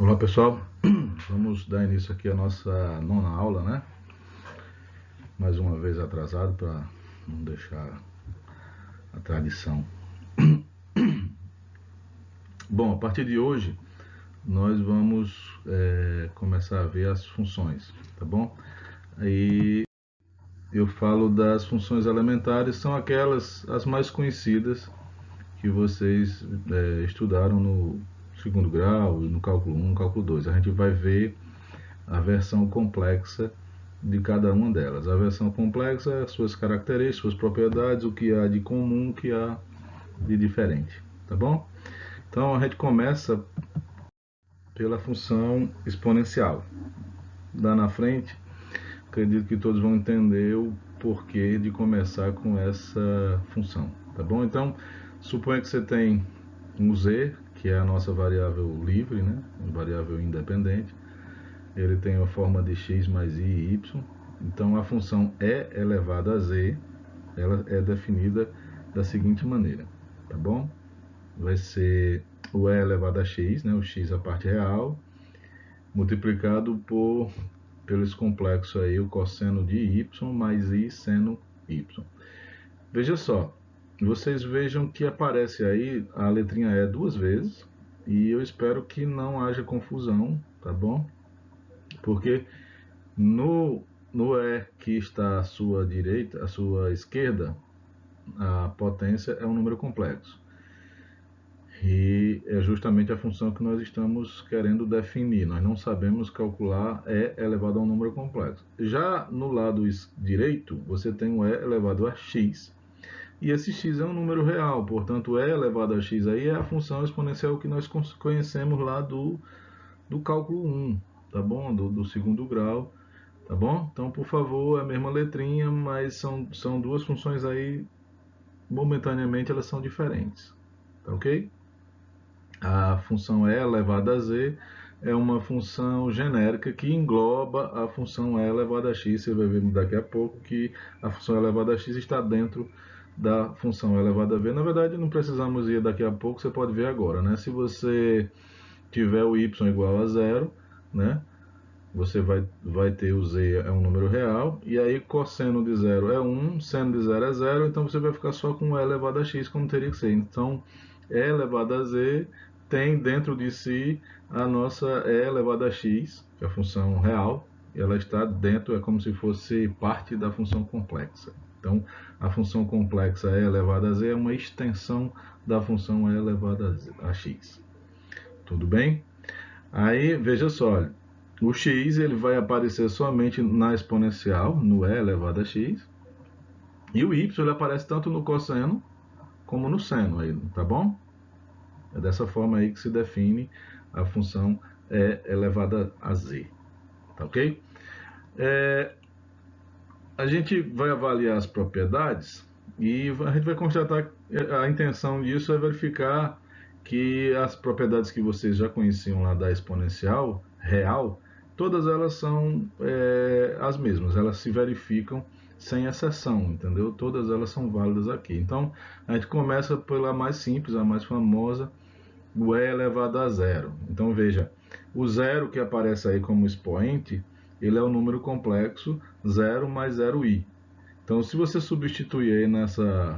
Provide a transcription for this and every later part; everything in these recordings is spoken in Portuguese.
Olá pessoal, vamos dar início aqui à nossa nona aula, né? Mais uma vez atrasado para não deixar a tradição. Bom, a partir de hoje nós vamos começar a ver as funções, tá bom? E eu falo das funções elementares, são aquelas as mais conhecidas que vocês estudaram no segundo grau, no cálculo 1, no cálculo 2. A gente vai ver a versão complexa de cada uma delas. A versão complexa, suas características, suas propriedades, o que há de comum, o que há de diferente, tá bom? Então a gente começa pela função exponencial. Lá na frente, acredito que todos vão entender o porquê de começar com essa função, tá bom? Então, suponha que você tem um z, que é a nossa variável livre, né? Variável independente. Ele tem a forma de x mais i e y. Então a função e elevado a z, ela é definida da seguinte maneira, tá bom? Vai ser o e elevado a x, né, o x a parte real, multiplicado pelo esse complexo aí, o cosseno de y mais i seno y. Veja só, vocês vejam que aparece aí a letrinha e duas vezes, e eu espero que não haja confusão, tá bom? Porque no E que está à sua direita, à sua esquerda, a potência é um número complexo. E é justamente a função que nós estamos querendo definir. Nós não sabemos calcular E elevado a um número complexo. Já no lado direito, você tem o E elevado a x. E esse x é um número real, portanto, E elevado a x aí é a função exponencial que nós conhecemos lá do cálculo 1, tá bom? Do segundo grau. Tá bom? Então, por favor, é a mesma letrinha, mas são duas funções aí, momentaneamente elas são diferentes. Tá ok? A função E elevada a z é uma função genérica que engloba a função E elevada a x. Você vai ver daqui a pouco que a função E elevada a x está dentro da função E elevada a v. Na verdade, não precisamos ir daqui a pouco, você pode ver agora, né? Se você tiver o y igual a zero, né? Você vai ter o z é um número real, e aí cosseno de zero é 1, seno de zero é zero, então você vai ficar só com e elevado a x, como teria que ser. Então, e elevado a z tem dentro de si a nossa e elevado a x, que é a função real, e ela está dentro, é como se fosse parte da função complexa. Então, a função complexa e elevado a z é uma extensão da função e elevado a x. Tudo bem? Aí, veja só, o x ele vai aparecer somente na exponencial, no e elevado a x, e o y ele aparece tanto no cosseno como no seno, aí, tá bom? É dessa forma aí que se define a função e elevada a z, tá ok? A gente vai avaliar as propriedades e a gente vai constatar que a intenção disso é verificar que as propriedades que vocês já conheciam lá da exponencial real, todas elas são as mesmas, elas se verificam sem exceção, entendeu? Todas elas são válidas aqui. Então, a gente começa pela mais simples, a mais famosa, o e elevado a zero. Então, veja, o zero que aparece aí como expoente, ele é o número complexo 0 mais 0i. Então, se você substituir aí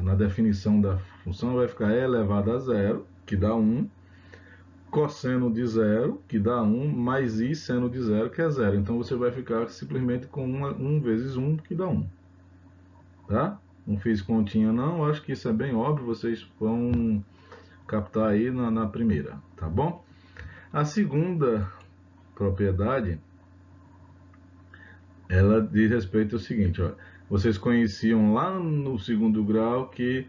na definição da função, vai ficar e elevado a zero, que dá 1, cosseno de zero, que dá 1, mais i seno de zero, que é zero. Então, você vai ficar simplesmente com 1 vezes 1, que dá 1. Tá? Não fiz continha não, acho que isso é bem óbvio, vocês vão captar aí na primeira, tá bom? A segunda propriedade, ela diz respeito ao seguinte, ó, vocês conheciam lá no segundo grau que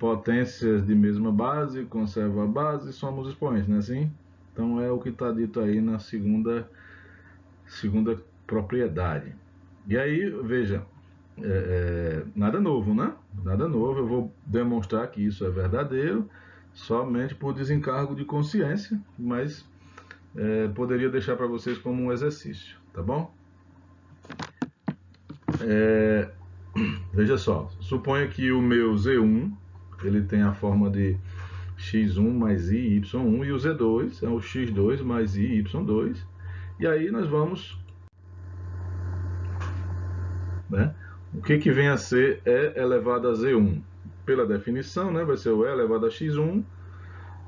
potências de mesma base conservam a base e somos expoentes, não é assim? Então é o que está dito aí na segunda propriedade. E aí, veja, nada novo, né? Nada novo, eu vou demonstrar que isso é verdadeiro somente por desencargo de consciência, mas poderia deixar para vocês como um exercício, tá bom? Veja só, suponha que o meu Z1 ele tem a forma de x1 mais i, y1, e o z2 é o x2 mais i, y2. E aí nós vamos, né? O que vem a ser e elevado a z1? Pela definição, né? Vai ser o e elevado a x1,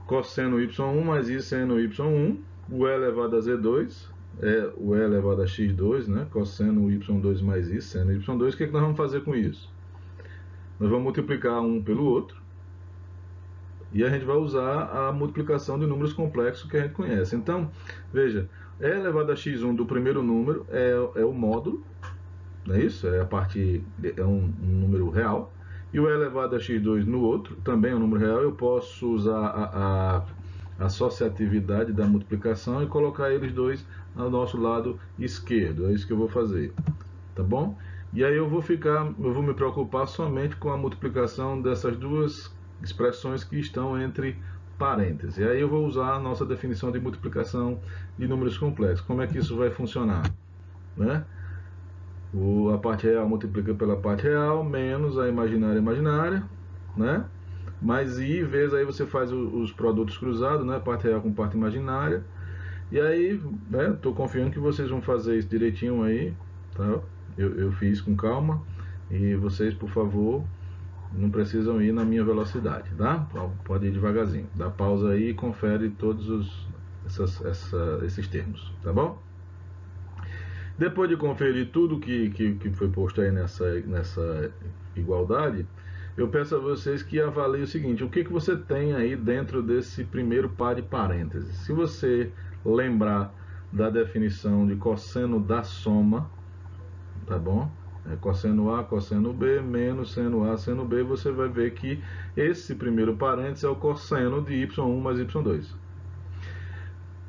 cosseno y1 mais i seno y1, o e elevado a z2 é o e elevado a x2, né? Cosseno y2 mais i seno y2. O que nós vamos fazer com isso? Nós vamos multiplicar um pelo outro e a gente vai usar a multiplicação de números complexos que a gente conhece. Então, veja, e elevado a x1 do primeiro número é o módulo, não é isso? É um número real. E o e elevado a x2 no outro também é um número real. Eu posso usar a associatividade da multiplicação e colocar eles dois ao nosso lado esquerdo. É isso que eu vou fazer, tá bom? E aí eu vou me preocupar somente com a multiplicação dessas duas expressões que estão entre parênteses. E aí eu vou usar a nossa definição de multiplicação de números complexos. Como é que isso vai funcionar, né? A parte real multiplica pela parte real, menos a imaginária, né? Mais i, vezes aí você faz os produtos cruzados, né? Parte real com parte imaginária. E aí, né? Estou confiando que vocês vão fazer isso direitinho aí, tá? Eu fiz com calma. E vocês, por favor, não precisam ir na minha velocidade, tá? Pode ir devagarzinho. Dá pausa aí e confere todos esses termos, tá bom? Depois de conferir tudo que foi posto aí nessa igualdade, eu peço a vocês que avaliem o seguinte: o que você tem aí dentro desse primeiro par de parênteses? Se você lembrar da definição de cosseno da soma, tá bom? Cosseno A, cosseno B, menos seno A, seno B, você vai ver que esse primeiro parênteses é o cosseno de y1 mais y2.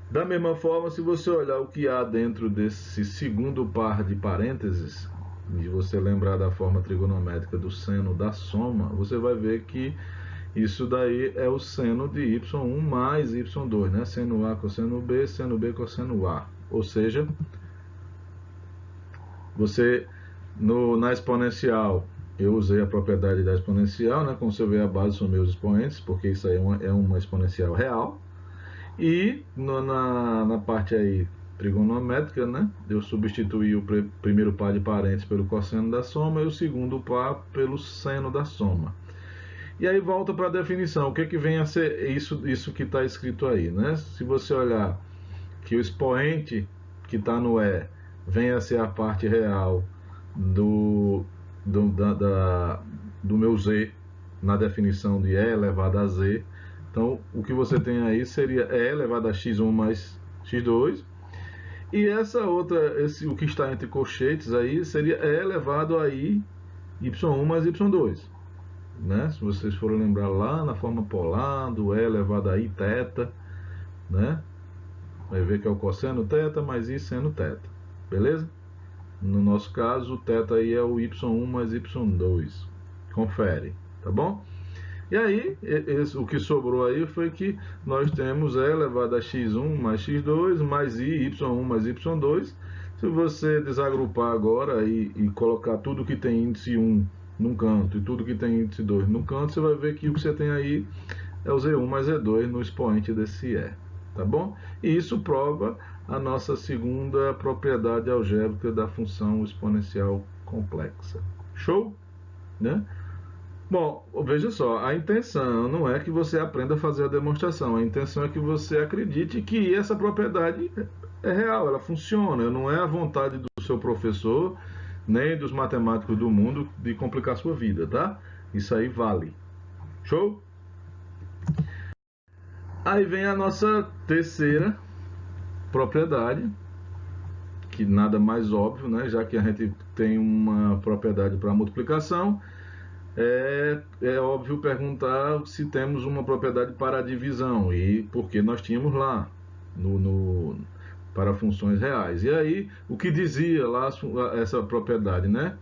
Da mesma forma, se você olhar o que há dentro desse segundo par de parênteses, e você lembrar da forma trigonométrica do seno da soma, você vai ver que isso daí é o seno de y1 mais y2, né? Seno A, cosseno B, cosseno A. Ou seja, na exponencial, eu usei a propriedade da exponencial, né? Como você vê, a base são meus expoentes, porque isso aí é uma exponencial real. E na parte aí trigonométrica, né, eu substituí o primeiro par de parênteses pelo cosseno da soma e o segundo par pelo seno da soma. E aí volta para a definição. O que vem a ser isso que está escrito aí, né? Se você olhar que o expoente que está no E vem a ser a parte real do meu Z na definição de E elevado a Z. Então, o que você tem aí seria E elevado a x1 mais x2. E o que está entre colchetes aí seria E elevado a i, y1 mais y2. Né? Se vocês forem lembrar lá na forma polar, do E elevado a i θ, né? Vai ver que é o cosseno θ mais i seno θ. Beleza? No nosso caso, o θ aí é o y1 mais y2. Confere, tá bom? E aí, o que sobrou aí foi que nós temos E elevado a x1 mais x2 mais i, y1 mais y2. Se você desagrupar agora e colocar tudo que tem índice 1 num canto e tudo que tem índice 2 no canto, você vai ver que o que você tem aí é o z1 mais z2 no expoente desse E. Tá bom? E isso prova a nossa segunda propriedade algébrica da função exponencial complexa. Show? Né? Bom, veja só, a intenção não é que você aprenda a fazer a demonstração, a intenção é que você acredite que essa propriedade é real, ela funciona, não é a vontade do seu professor, nem dos matemáticos do mundo de complicar a sua vida, tá? Isso aí vale. Show? Aí vem a nossa terceira propriedade, que nada mais óbvio, né? Já que a gente tem uma propriedade para multiplicação, é óbvio perguntar se temos uma propriedade para a divisão, e porque nós tínhamos lá para funções reais. E aí, o que dizia lá essa propriedade, né?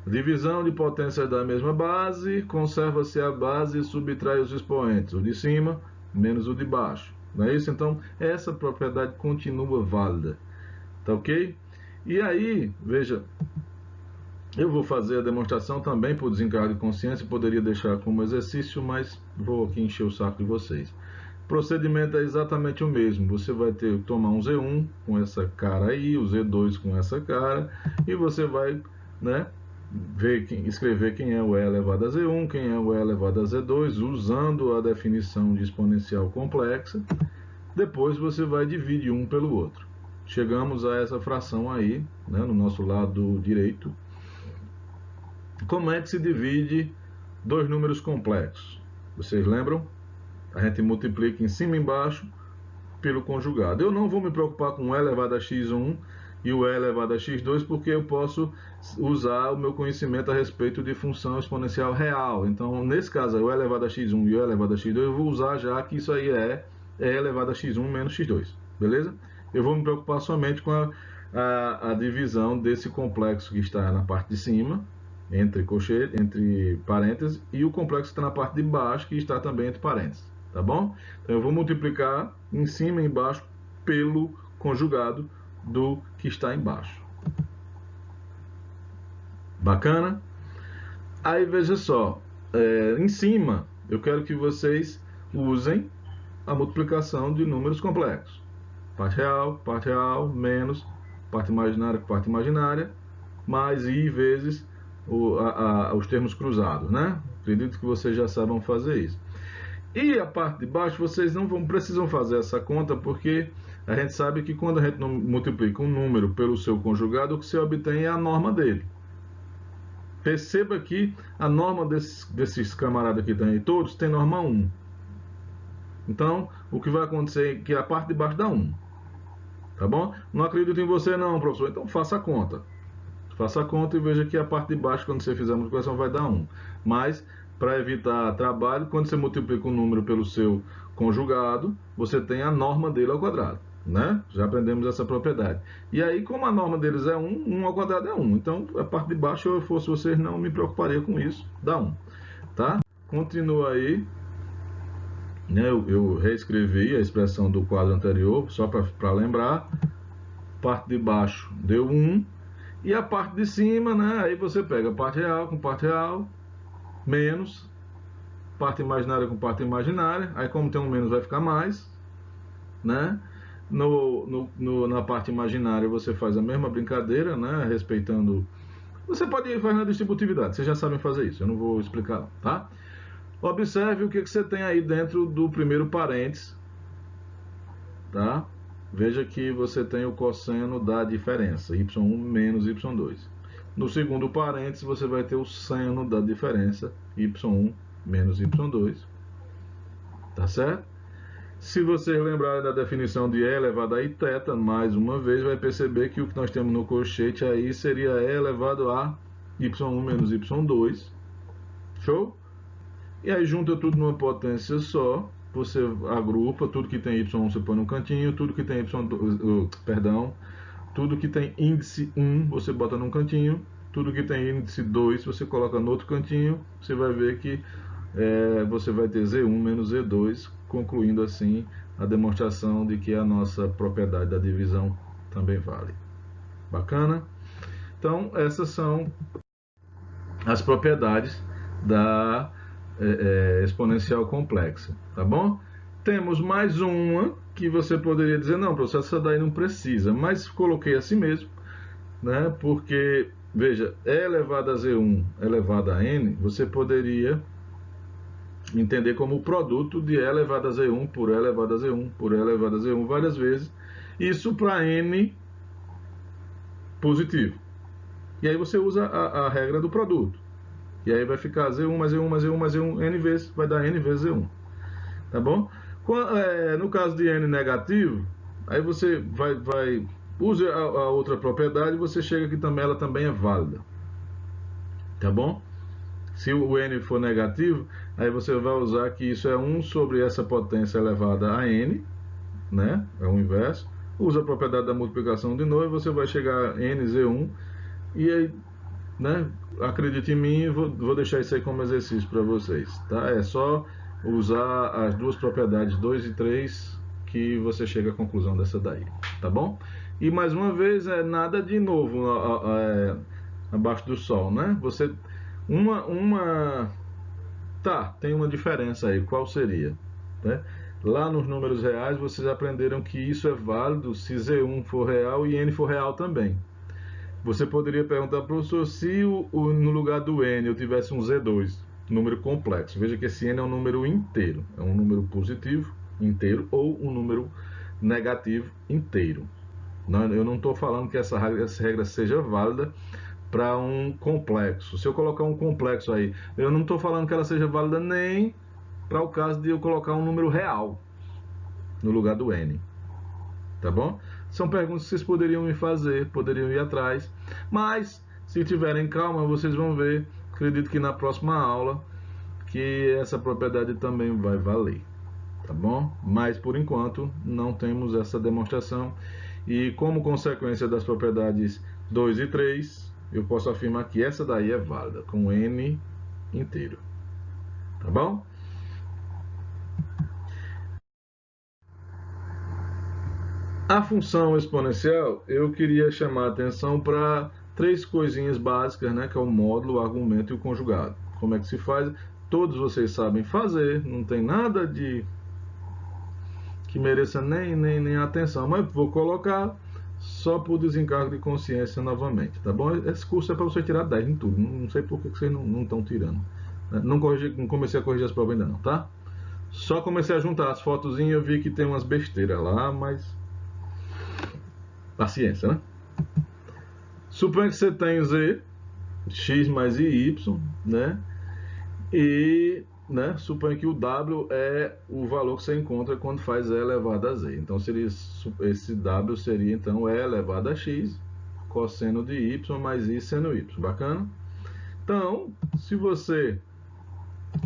Divisão de potências da mesma base, conserva-se a base e subtrai os expoentes, o de cima menos o de baixo. Não é isso? Então, essa propriedade continua válida. Tá ok? E aí, veja, Eu vou fazer a demonstração também por desencargo de consciência, poderia deixar como exercício, mas vou aqui encher o saco de vocês. O procedimento é exatamente o mesmo. Você vai ter que tomar um Z1 com essa cara aí, o Z2 com essa cara, e você vai, né, escrever quem é o E elevado a Z1, quem é o E elevado a Z2, usando a definição de exponencial complexa. Depois você vai dividir um pelo outro. Chegamos a essa fração aí, né, no nosso lado direito. Como é que se divide dois números complexos? Vocês lembram? A gente multiplica em cima e embaixo pelo conjugado. Eu não vou me preocupar com o E elevado a x1 e o E elevado a x2, porque eu posso usar o meu conhecimento a respeito de função exponencial real. Então, nesse caso, o E elevado a x1 e o E elevado a x2, eu vou usar já que isso aí é E elevado a x1 menos x2. Beleza? Eu vou me preocupar somente com a divisão desse complexo que está na parte de cima, entre parênteses, e o complexo que está na parte de baixo, que está também entre parênteses. Tá bom? Então eu vou multiplicar em cima e embaixo pelo conjugado do que está embaixo. Bacana? Aí veja só, em cima eu quero que vocês usem a multiplicação de números complexos. Parte real, menos parte imaginária com parte imaginária, mais i vezes os termos cruzados, né? Acredito que vocês já saibam fazer isso. E a parte de baixo, vocês não precisam fazer essa conta, porque a gente sabe que quando a gente multiplica um número pelo seu conjugado, o que você obtém é a norma dele. Perceba que a norma desses camaradas que estão aí todos tem norma 1. Então, o que vai acontecer é que a parte de baixo dá 1. Tá bom? Não acredito em você não, professor. Então faça a conta. Faça a conta e veja que a parte de baixo, quando você fizer a multiplicação, vai dar 1. Mas, para evitar trabalho, quando você multiplica um número pelo seu conjugado, você tem a norma dele ao quadrado. Né? Já aprendemos essa propriedade. E aí, como a norma deles é 1, 1 ao quadrado é 1. Então, a parte de baixo, eu fosse vocês, não me preocuparia com isso. Dá 1. Tá? Continua aí. Né? Eu reescrevi a expressão do quadro anterior, só para lembrar. Parte de baixo deu 1. E a parte de cima, né? Aí você pega parte real com parte real, menos parte imaginária com parte imaginária. Aí, como tem um menos, vai ficar mais, né? Na parte imaginária você faz a mesma brincadeira, né? Respeitando. Você pode fazer na distributividade, vocês já sabem fazer isso, eu não vou explicar, tá? Observe o que você tem aí dentro do primeiro parênteses, tá? Veja que você tem o cosseno da diferença, y1 menos y2. No segundo parênteses, você vai ter o seno da diferença, y1 menos y2. Tá certo? Se vocês lembrarem da definição de E elevado a iθ, mais uma vez, vai perceber que o que nós temos no colchete aí seria E elevado a y1 menos y2. Show? E aí junta tudo numa potência só. Você agrupa, tudo que tem y1 você põe no cantinho, tudo que tem tudo que tem índice 1 você bota num cantinho, tudo que tem índice 2 você coloca no outro cantinho. Você vai ver que você vai ter Z1 menos Z2, concluindo assim a demonstração de que a nossa propriedade da divisão também vale. Bacana? Então, essas são as propriedades da exponencial complexa, tá bom? Temos mais uma que você poderia dizer, não, professor, essa daí não precisa, mas coloquei assim mesmo, né? Porque, veja, E elevado a Z1 elevado a N, você poderia entender como o produto de E elevado a Z1 por E elevado a Z1 por E elevado a Z1 várias vezes, isso para N positivo. E aí você usa a regra do produto. E aí vai ficar Z1 mais Z1 mais Z1 mais Z1, N vezes, vai dar N vezes Z1. Tá bom? No caso de N negativo, aí você usa a outra propriedade e você chega que também ela também é válida. Tá bom? Se o N for negativo, aí você vai usar que isso é 1 sobre essa potência elevada a N, né? É o inverso. Usa a propriedade da multiplicação de novo e você vai chegar a NZ1 e aí, né? Acredite em mim, vou deixar isso aí como exercício para vocês, tá? É só usar as duas propriedades 2 e 3 que você chega à conclusão dessa daí, tá bom? E mais uma vez, nada de novo. abaixo do Sol, né? Você tá, tem uma diferença aí. Qual seria? Né? Lá nos números reais vocês aprenderam que isso é válido se Z1 for real e N for real também. Você poderia perguntar, professor, se no lugar do N eu tivesse um Z2, número complexo. Veja que esse N é um número inteiro. É um número positivo inteiro ou um número negativo inteiro. Eu não estou falando que essa regra seja válida para um complexo. Se eu colocar um complexo aí, eu não estou falando que ela seja válida nem para o caso de eu colocar um número real no lugar do N. Tá bom? São perguntas que vocês poderiam me fazer, poderiam ir atrás, mas se tiverem calma, vocês vão ver, acredito que na próxima aula, que essa propriedade também vai valer, tá bom? Mas por enquanto não temos essa demonstração e como consequência das propriedades 2 e 3, eu posso afirmar que essa daí é válida, com N inteiro, tá bom? A função exponencial, eu queria chamar a atenção para três coisinhas básicas, né, que é o módulo, o argumento e o conjugado. Como é que se faz? Todos vocês sabem fazer, não tem nada de que mereça nem atenção, mas vou colocar só por desencargo de consciência novamente, tá bom? Esse curso é para você tirar 10 em tudo, não sei por que vocês não estão tirando. Não comecei a corrigir as provas ainda não, tá? Só comecei a juntar as fotozinhas e eu vi que tem umas besteiras lá, mas paciência, né? Suponha que você tem z, x mais y, né? E suponha que o w é o valor que você encontra quando faz e elevado a z. Então, esse w seria, então, e elevado a x, cosseno de y mais i seno y. Bacana? Então, se você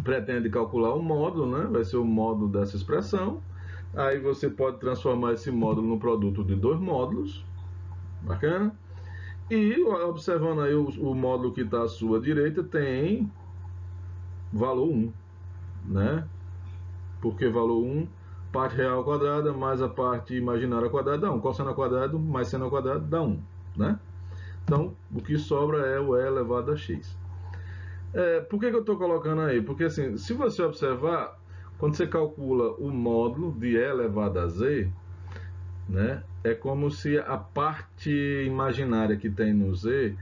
pretende calcular o módulo, né? Vai ser o módulo dessa expressão. Aí você pode transformar esse módulo no produto de dois módulos. Bacana? E observando aí o módulo que está à sua direita tem valor 1, né? Porque valor 1, parte real quadrada mais a parte imaginária quadrada dá 1. Cosseno ao quadrado mais seno ao quadrado dá 1, né? Então, o que sobra é o e elevado a x. Por que eu estou colocando aí? Porque assim, se você observar, quando você calcula o módulo de e elevado a z, né? É como se a parte imaginária que tem no z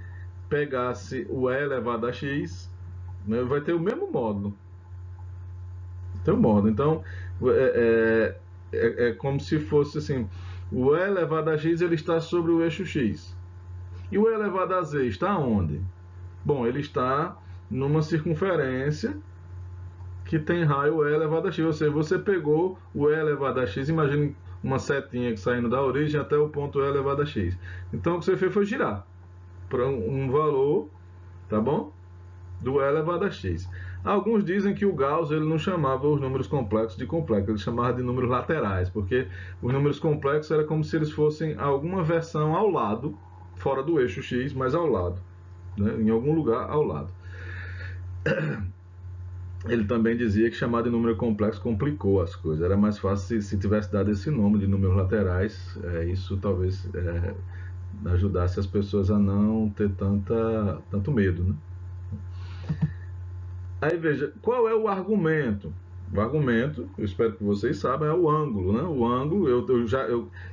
pegasse o e elevado a x, né? Vai ter o mesmo módulo. Tem um módulo. Então, é como se fosse assim, o e elevado a x ele está sobre o eixo x. E o e elevado a z está onde? Bom, ele está numa circunferência que tem raio e elevado a x. Ou seja, você pegou o e elevado a x, imagine uma setinha saindo da origem até o ponto e elevado a x. Então, o que você fez foi girar para um valor, tá bom? Do e elevado a x. Alguns dizem que o Gauss ele não chamava os números complexos de complexos, ele chamava de números laterais, porque os números complexos era como se eles fossem alguma versão ao lado, fora do eixo x, mas ao lado, né? Em algum lugar ao lado. Ele também dizia que chamar de número complexo complicou as coisas. Era mais fácil se tivesse dado esse nome de números laterais. Isso talvez ajudasse as pessoas a não ter tanto medo, né? Aí veja, qual é o argumento? O argumento, eu espero que vocês saibam, é o ângulo, né? O ângulo,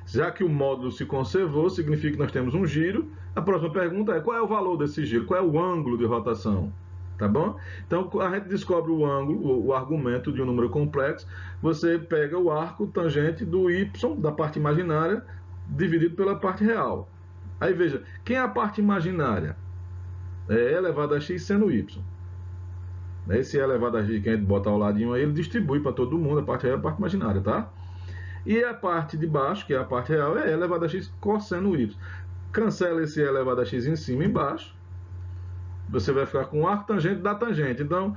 já que o módulo se conservou, significa que nós temos um giro. A próxima pergunta é, qual é o valor desse giro? Qual é o ângulo de rotação? Tá bom? Então, a gente descobre o ângulo, o argumento de um número complexo. Você pega o arco tangente do y, da parte imaginária, dividido pela parte real. Aí veja, quem é a parte imaginária? É elevado a x seno y. Esse elevado a x que a gente bota ao ladinho aí, ele distribui para todo mundo, a parte real e a parte imaginária, tá? E a parte de baixo, que é a parte real, é elevado a x cosseno y. Cancela esse elevado a x em cima e embaixo. Você vai ficar com o arco tangente da tangente. Então,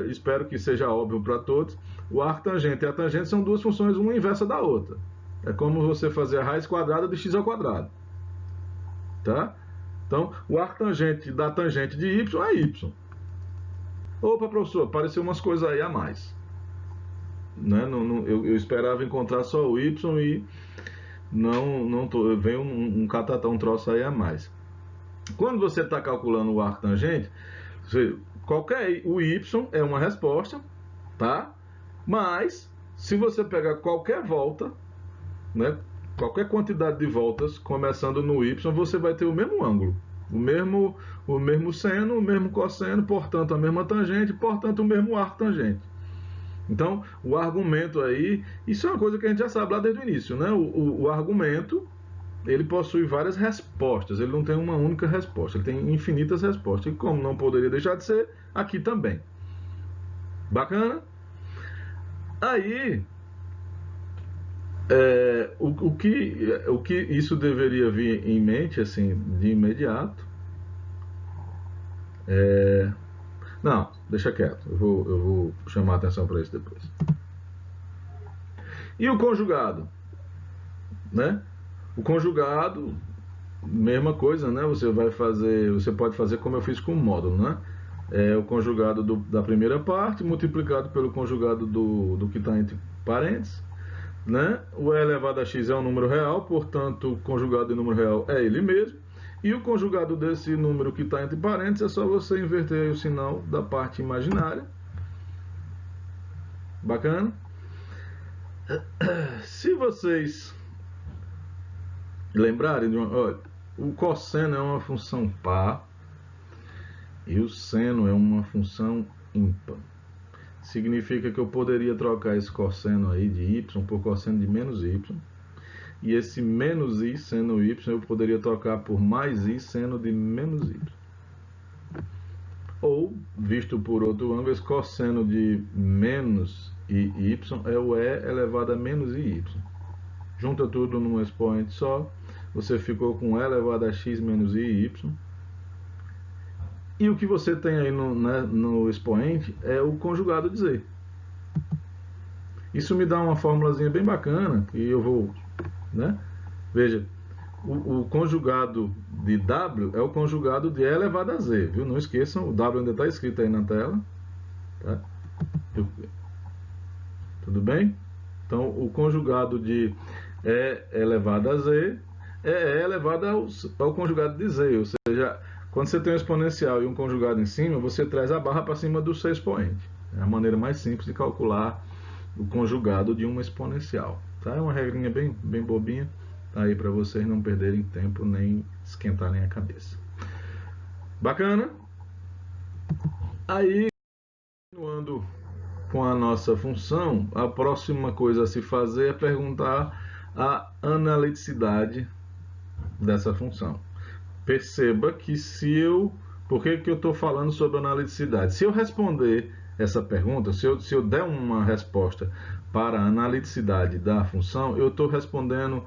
espero que seja óbvio para todos. O arco tangente e a tangente são duas funções, uma inversa da outra. É como você fazer a raiz quadrada de x ao quadrado. Tá? Então, o arco tangente da tangente de y é y. Opa, professor, apareceu umas coisas aí a mais. Né? Eu esperava encontrar só o y e veio um catatão, um troço aí a mais. Quando você está calculando o arco tangente, o y é uma resposta, tá? Mas, se você pegar qualquer volta, né, qualquer quantidade de voltas, começando no y, você vai ter o mesmo ângulo. O mesmo seno, o mesmo cosseno, portanto a mesma tangente, portanto o mesmo arco tangente. Então, o argumento aí, isso é uma coisa que a gente já sabe lá desde o início, né? O argumento, ele possui várias respostas, ele não tem uma única resposta, ele tem infinitas respostas. E como não poderia deixar de ser, aqui também. Bacana? Aí, o que isso deveria vir em mente, assim, de imediato, não, deixa quieto, eu vou chamar a atenção para isso depois. E o conjugado, né? O conjugado, mesma coisa, né? Você pode fazer como eu fiz com o módulo, né? O conjugado da primeira parte multiplicado pelo conjugado do que está entre parênteses, né? O e elevado a x é um número real, portanto, o conjugado de número real é ele mesmo. E o conjugado desse número que está entre parênteses é só você inverter o sinal da parte imaginária. Bacana? Se vocês lembrarem, o cosseno é uma função par e o seno é uma função ímpar. Significa que eu poderia trocar esse cosseno aí de y por cosseno de menos y. E esse menos i seno y eu poderia trocar por mais i seno de menos y. Ou, visto por outro ângulo, esse cosseno de menos y é o e elevado a menos i. Junta tudo num expoente só, você ficou com e elevado a x menos i. E o que você tem aí no expoente é o conjugado de z. Isso me dá uma formulazinha bem bacana, e eu vou, né? Veja, o conjugado de w é o conjugado de e elevado a z, viu? Não esqueçam, o w ainda está escrito aí na tela. Tá? Tudo bem? Então, o conjugado de e elevado a z é e elevado ao conjugado de z, ou seja, quando você tem um exponencial e um conjugado em cima, você traz a barra para cima do seu expoente. É a maneira mais simples de calcular o conjugado de uma exponencial. Tá? É uma regrinha bem bobinha, tá aí para vocês não perderem tempo nem esquentarem a cabeça. Bacana? Aí, continuando com a nossa função, a próxima coisa a se fazer é perguntar a analiticidade dessa função. Perceba que por que eu estou falando sobre analiticidade? Se eu responder essa pergunta, se eu der uma resposta para a analiticidade da função, eu estou respondendo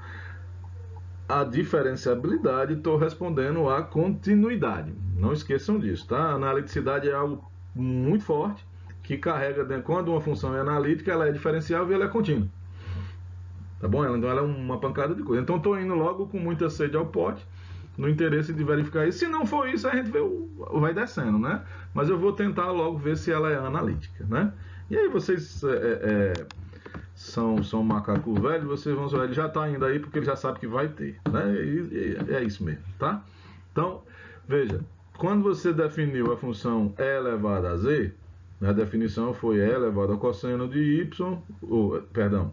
a diferenciabilidade, estou respondendo a continuidade. Não esqueçam disso, tá? A analiticidade é algo muito forte, que carrega dentro, quando uma função é analítica, ela é diferenciável e ela é contínua. Tá bom? Então ela é uma pancada de coisa. Então estou indo logo com muita sede ao pote, no interesse de verificar isso. Se não for isso, a gente vai descendo, né? Mas eu vou tentar logo ver se ela é analítica, né? E aí vocês são macaco velho, vocês vão ver, ele já está indo aí porque ele já sabe que vai ter, né? E é isso mesmo, tá? Então, veja, quando você definiu a função e elevado a z, a definição foi e elevado ao cosseno de y,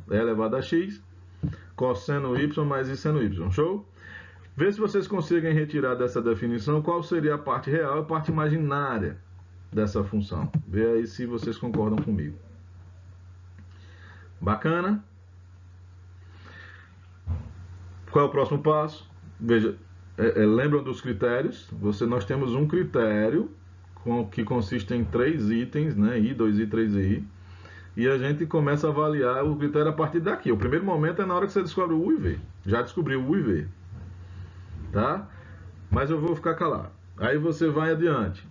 e elevado a x, cosseno y mais i seno y, show? Vê se vocês conseguem retirar dessa definição qual seria a parte real e a parte imaginária dessa função. Vê aí se vocês concordam comigo. Bacana? Qual é o próximo passo? Veja, lembram dos critérios? Nós temos um critério que consiste em 3 itens, né? I, 2i, 3i. E a gente começa a avaliar o critério a partir daqui. O primeiro momento é na hora que você descobre o U e V. Já descobriu o U e V. Tá? Mas eu vou ficar calado. Aí você vai adiante.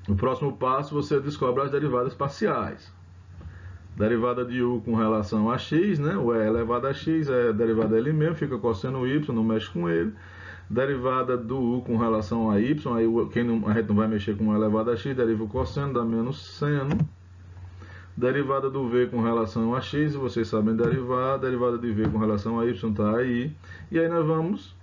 No próximo passo você descobre as derivadas parciais. Derivada de U com relação a x, né? O E elevado a x é derivada dele mesmo, fica cosseno y, não mexe com ele. Derivada do U com relação a y, aí a gente não vai mexer com o elevado a x, deriva o cosseno, dá menos seno. Derivada do V com relação a x, vocês sabem derivar. Derivada de V com relação a y está aí. E aí nós vamos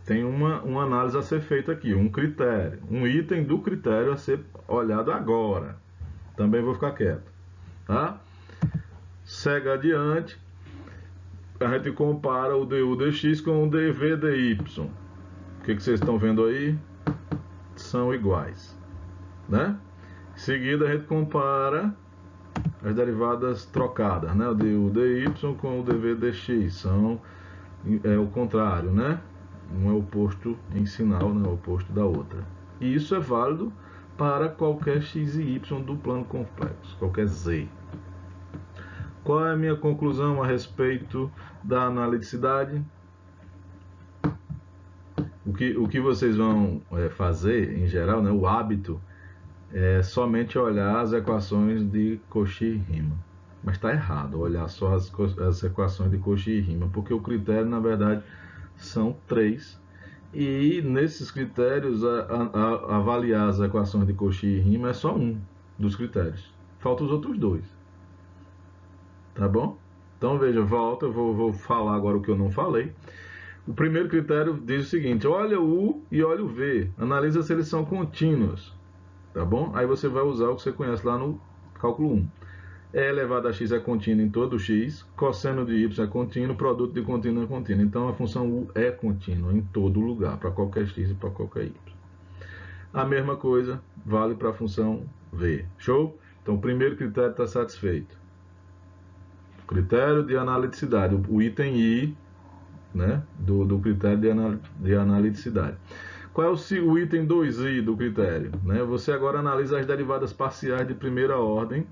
tem uma análise a ser feita aqui, um critério, um item do critério a ser olhado agora. Também vou ficar quieto, tá? Segue adiante, a gente compara o du dx com o dv dy. O que vocês estão vendo aí? São iguais, né? Em seguida a gente compara as derivadas trocadas, né? O du dy com o dv dx, são o contrário, né? Um é oposto em sinal, né? O oposto da outra. E isso é válido para qualquer x e y do plano complexo, qualquer z. Qual é a minha conclusão a respeito da analiticidade? O que vocês vão fazer, em geral, né, o hábito, é somente olhar as equações de Cauchy e Riemann. Mas está errado olhar só as equações de Cauchy e Riemann, porque o critério, na verdade, são 3. E nesses critérios, avaliar as equações de Cauchy e Riemann é só um dos critérios. Faltam os outros 2. Tá bom? Então veja, volta, eu vou falar agora o que eu não falei. O primeiro critério diz o seguinte: olha o U e olha o V, analisa se eles são contínuos, tá bom? Aí você vai usar o que você conhece lá no cálculo 1. E elevado a x é contínuo em todo x, cosseno de y é contínuo, produto de contínuo é contínuo. Então a função U é contínua em todo lugar, para qualquer x e para qualquer y. A mesma coisa vale para a função V. Show? Então o primeiro critério está satisfeito. Critério de analiticidade, o item I, né, do critério de analiticidade. Qual é o item 2i do critério? Né? Você agora analisa as derivadas parciais de primeira ordem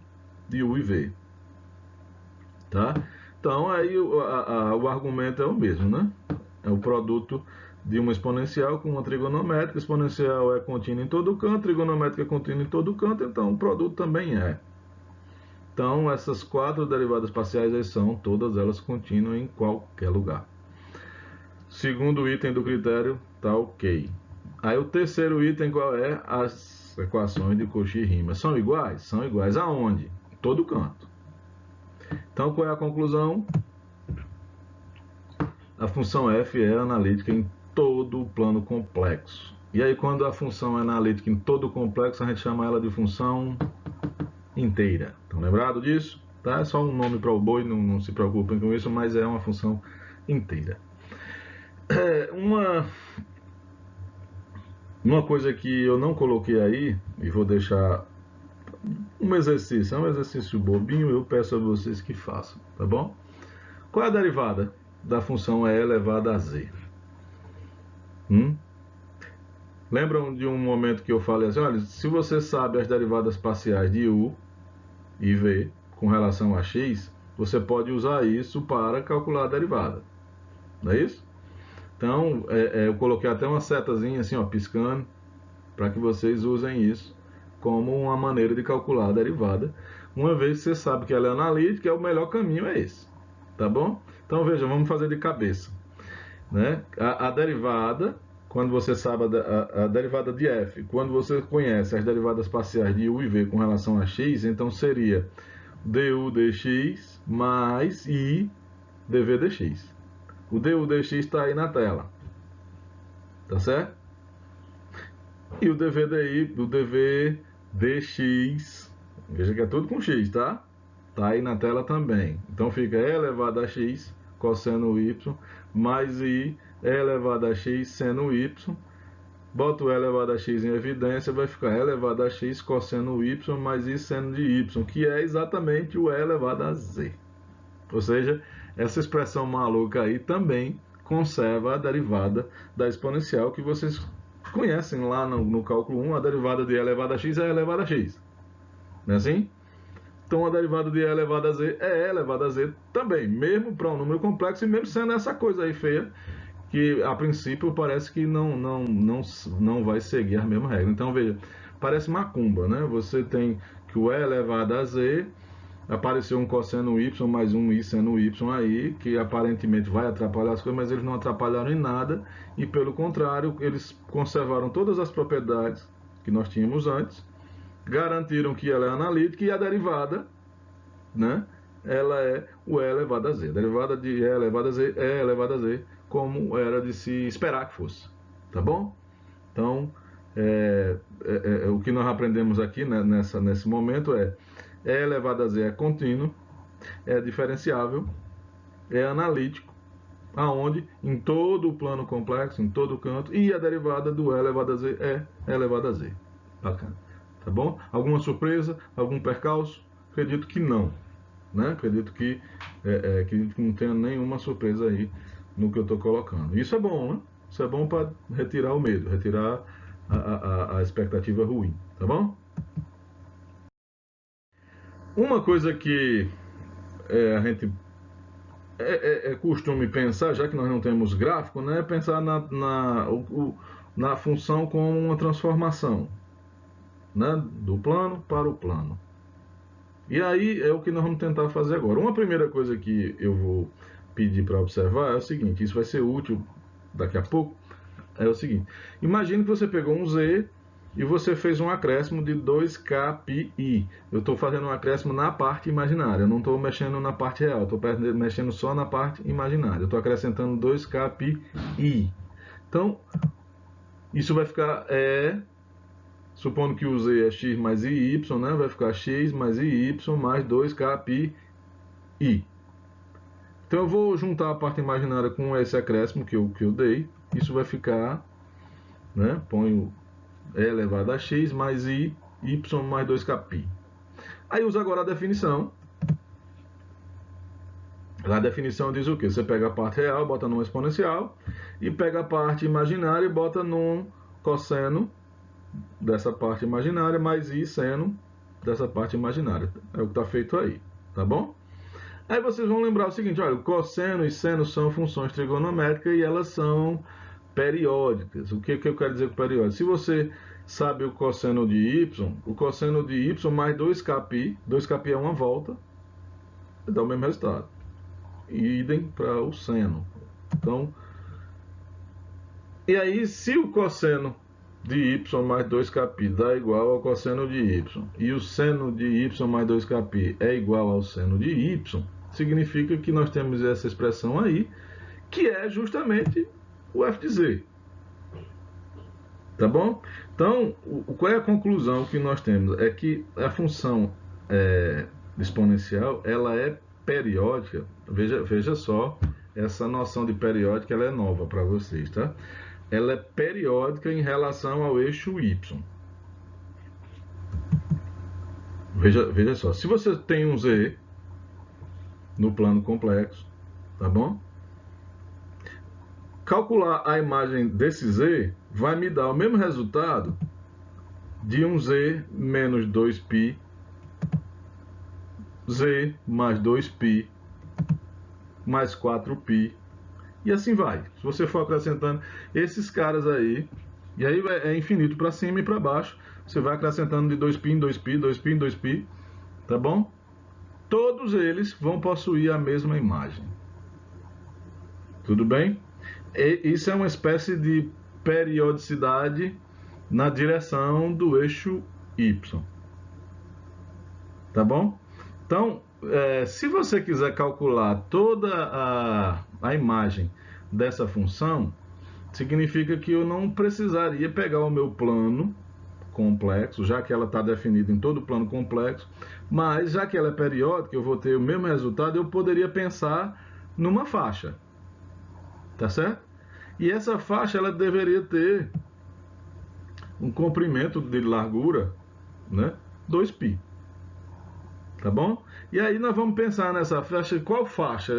de U e V. Tá? Então aí o argumento é o mesmo, né? É o produto de uma exponencial com uma trigonométrica. Exponencial é contínua em todo canto, trigonométrica é contínua em todo canto, então o produto também é. Então essas 4 derivadas parciais são todas elas contínuas em qualquer lugar. Segundo item do critério, tá ok. Aí o terceiro item, qual é? As equações de Cauchy e Riemann. São iguais? São iguais aonde? Em todo canto. Então qual é a conclusão? A função f é analítica em todo o plano complexo. E aí quando a função é analítica em todo o complexo, a gente chama ela de função inteira. Estão lembrados disso? Tá? É só um nome para o boi, não se preocupem com isso, mas é uma função inteira. Uma coisa que eu não coloquei aí, e vou deixar um exercício, é um exercício bobinho, eu peço a vocês que façam, tá bom? Qual é a derivada da função e elevada a z? Lembram de um momento que eu falei assim, olha, se você sabe as derivadas parciais de u e v com relação a x, você pode usar isso para calcular a derivada, não é isso? Então, eu coloquei até uma setazinha assim, ó, piscando, para que vocês usem isso como uma maneira de calcular a derivada. Uma vez que você sabe que ela é analítica, o melhor caminho é esse, tá bom? Então, veja, vamos fazer de cabeça, né? A derivada, quando você sabe a derivada de f, quando você conhece as derivadas parciais de u e v com relação a x, então seria du dx mais i dv dx. O du dx está aí na tela, tá certo? E o dv dx, veja que é tudo com x, tá? Tá aí na tela também. Então fica e elevado a x cosseno y mais i elevado a x seno y. Bota o e elevado a x em evidência, vai ficar e elevado a x cosseno y mais i seno de y, que é exatamente o e elevado a z. Ou seja, essa expressão maluca aí também conserva a derivada da exponencial que vocês conhecem lá no cálculo 1, a derivada de e elevado a x é e elevado a x. Não é assim? Então a derivada de e elevado a z é e elevado a z também, mesmo para um número complexo e mesmo sendo essa coisa aí feia, que a princípio parece que não vai seguir a mesma regra. Então veja, parece macumba, né? Você tem que o e elevado a z, apareceu um cosseno y mais um i seno y aí, que aparentemente vai atrapalhar as coisas, mas eles não atrapalharam em nada, e pelo contrário, eles conservaram todas as propriedades que nós tínhamos antes, garantiram que ela é analítica e a derivada, né, ela é o E elevado a Z. A derivada de E elevado a Z é elevado a Z, como era de se esperar que fosse. Tá bom? Então, o que nós aprendemos aqui, né, nesse momento é E elevado a Z é contínuo, é diferenciável, é analítico, aonde em todo o plano complexo, em todo o canto, e a derivada do E elevado a Z é E elevado a Z. Bacana. Tá bom? Alguma surpresa? Algum percalço? Acredito que não. Né? Acredito que não tenha nenhuma surpresa aí no que eu estou colocando. Isso é bom, né? Isso é bom para retirar o medo, retirar a expectativa ruim. Tá bom? Uma coisa que a gente costume pensar, já que nós não temos gráfico, né, é pensar na função como uma transformação, né, do plano para o plano. E aí é o que nós vamos tentar fazer agora. Uma primeira coisa que eu vou pedir para observar é o seguinte, isso vai ser útil daqui a pouco, é o seguinte, imagine que você pegou um Z e você fez um acréscimo de 2kpi. Eu estou fazendo um acréscimo na parte imaginária, eu não estou mexendo na parte real, estou mexendo só na parte imaginária. Eu estou acrescentando 2kpi. Então, isso vai ficar, supondo que o Z é x mais y, né, vai ficar x mais y mais 2kpi. Então eu vou juntar a parte imaginária com esse acréscimo que eu dei. Isso vai ficar, né, ponho E elevado a x mais y mais 2kpi. Aí usa agora a definição. A definição diz o quê? Você pega a parte real, bota numa exponencial, e pega a parte imaginária e bota num cosseno dessa parte imaginária, mais i seno dessa parte imaginária. É o que está feito aí, tá bom? Aí vocês vão lembrar o seguinte, olha, o cosseno e seno são funções trigonométricas e elas são periódicas. O que eu quero dizer com periódico? Se você sabe o cosseno de y, o cosseno de y mais 2kpi, 2kpi é uma volta, dá o mesmo resultado. E idem para o seno. Então, e aí se o cosseno de y mais 2kpi dá igual ao cosseno de y, e o seno de y mais 2kpi é igual ao seno de y, significa que nós temos essa expressão aí, que é justamente o f de z. Tá bom? Então, qual é a conclusão que nós temos? É que a função exponencial, ela é periódica. Veja só, essa noção de periódica ela é nova para vocês, tá? Ela é periódica em relação ao eixo y. Veja só, se você tem um z no plano complexo, tá bom? Calcular a imagem desse z vai me dar o mesmo resultado de um z menos 2π, z mais 2π, mais 4π, e assim vai. Se você for acrescentando esses caras aí, e aí é infinito para cima e para baixo, você vai acrescentando de 2π em 2π, 2π em 2π, tá bom? Todos eles vão possuir a mesma imagem. Tudo bem? Isso é uma espécie de periodicidade na direção do eixo y. Tá bom? Então, se você quiser calcular toda a imagem dessa função, significa que eu não precisaria pegar o meu plano complexo, já que ela está definida em todo o plano complexo, mas já que ela é periódica, eu vou ter o mesmo resultado, eu poderia pensar numa faixa. Tá certo? E essa faixa ela deveria ter um comprimento de largura, né? 2π. Tá bom? E aí nós vamos pensar nessa faixa. Qual faixa?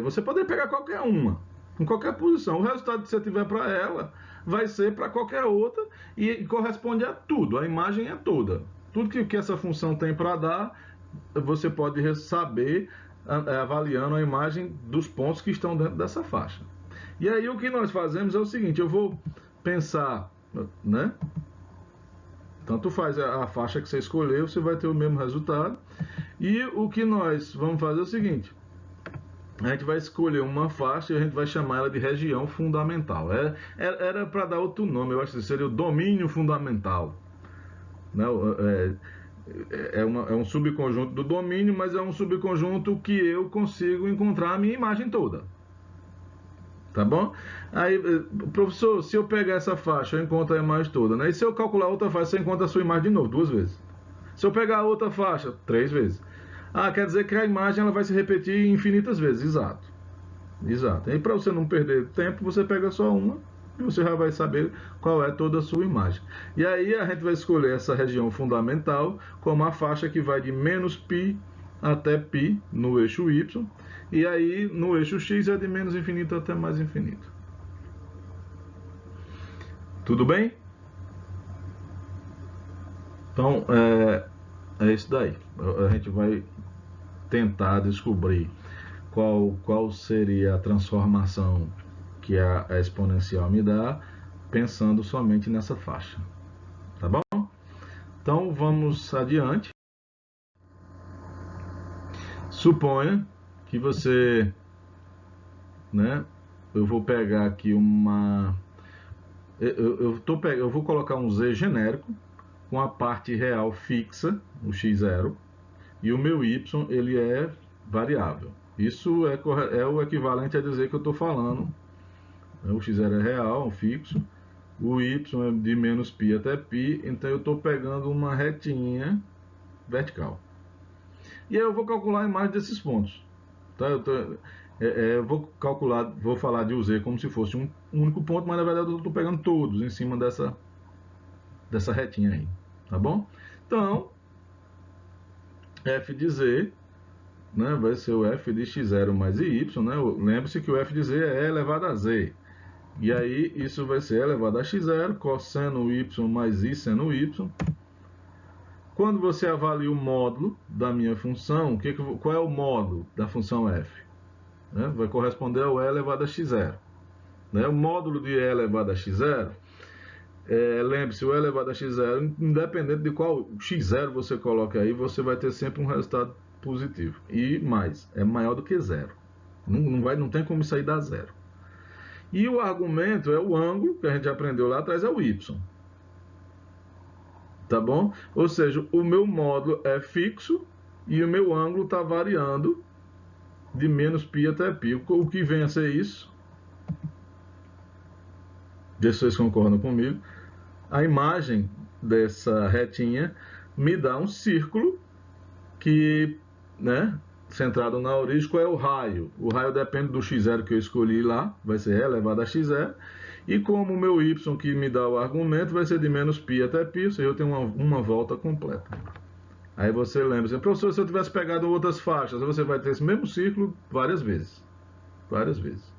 Você pode pegar qualquer uma, em qualquer posição. O resultado que você tiver para ela vai ser para qualquer outra e corresponde a tudo. A imagem é toda. Tudo que essa função tem para dar, você pode saber avaliando a imagem dos pontos que estão dentro dessa faixa. E aí o que nós fazemos é o seguinte, eu vou pensar, né? Tanto faz a faixa que você escolheu, você vai ter o mesmo resultado. E o que nós vamos fazer é o seguinte, a gente vai escolher uma faixa e a gente vai chamar ela de região fundamental. Era para dar outro nome, eu acho que seria o domínio fundamental. Né? é um subconjunto do domínio, mas é um subconjunto que eu consigo encontrar a minha imagem toda. Tá bom? Aí, professor, se eu pegar essa faixa, eu encontro a imagem toda, né? E se eu calcular outra faixa, você encontra a sua imagem de novo, 2 vezes. Se eu pegar outra faixa, 3 vezes. Ah, quer dizer que a imagem ela vai se repetir infinitas vezes, exato. Exato. E para você não perder tempo, você pega só uma e você já vai saber qual é toda a sua imagem. E aí a gente vai escolher essa região fundamental como a faixa que vai de menos π até π no eixo y. E aí no eixo x é de menos infinito até mais infinito. Tudo bem? Então é isso daí. A gente vai tentar descobrir qual seria a transformação que a exponencial me dá, pensando somente nessa faixa. Tá bom? Então vamos adiante. Suponha que você, né? Eu vou pegar aqui uma. Eu vou colocar um z genérico com a parte real fixa, o x0, e o meu y ele é variável. Isso é o equivalente a dizer que eu estou falando. O x0 é real, um fixo. O y é de menos π até π, então eu estou pegando uma retinha vertical. E aí eu vou calcular a imagem desses pontos. Tá? Eu vou calcular, vou falar de z como se fosse um único ponto, mas na verdade eu estou pegando todos em cima dessa retinha aí. Tá bom? Então, f de z, né, vai ser o f de x0 mais y. Né? Lembre-se que o f de z é elevado a z. E aí isso vai ser elevado a x0, cosseno y mais i seno y. Quando você avalia o módulo da minha função, qual é o módulo da função f? Né? Vai corresponder ao e elevado a x0. Né? O módulo de e elevado a x0, lembre-se, o e elevado a x0, independente de qual x0 você coloca aí, você vai ter sempre um resultado positivo. E mais, é maior do que zero. Não tem como sair da zero. E o argumento é o ângulo, que a gente aprendeu lá atrás, é o y. Tá bom? Ou seja, o meu módulo é fixo e o meu ângulo está variando de menos π até π. O que vem a ser isso? Deixa vocês concordam comigo. A imagem dessa retinha me dá um círculo que, né, centrado na origem, qual é o raio? O raio depende do x0 que eu escolhi lá, vai ser elevado a x0. E como o meu y que me dá o argumento vai ser de menos π até π, ou seja, eu tenho uma volta completa. Aí você lembra assim, professor, se eu tivesse pegado outras faixas, você vai ter esse mesmo círculo várias vezes. Várias vezes.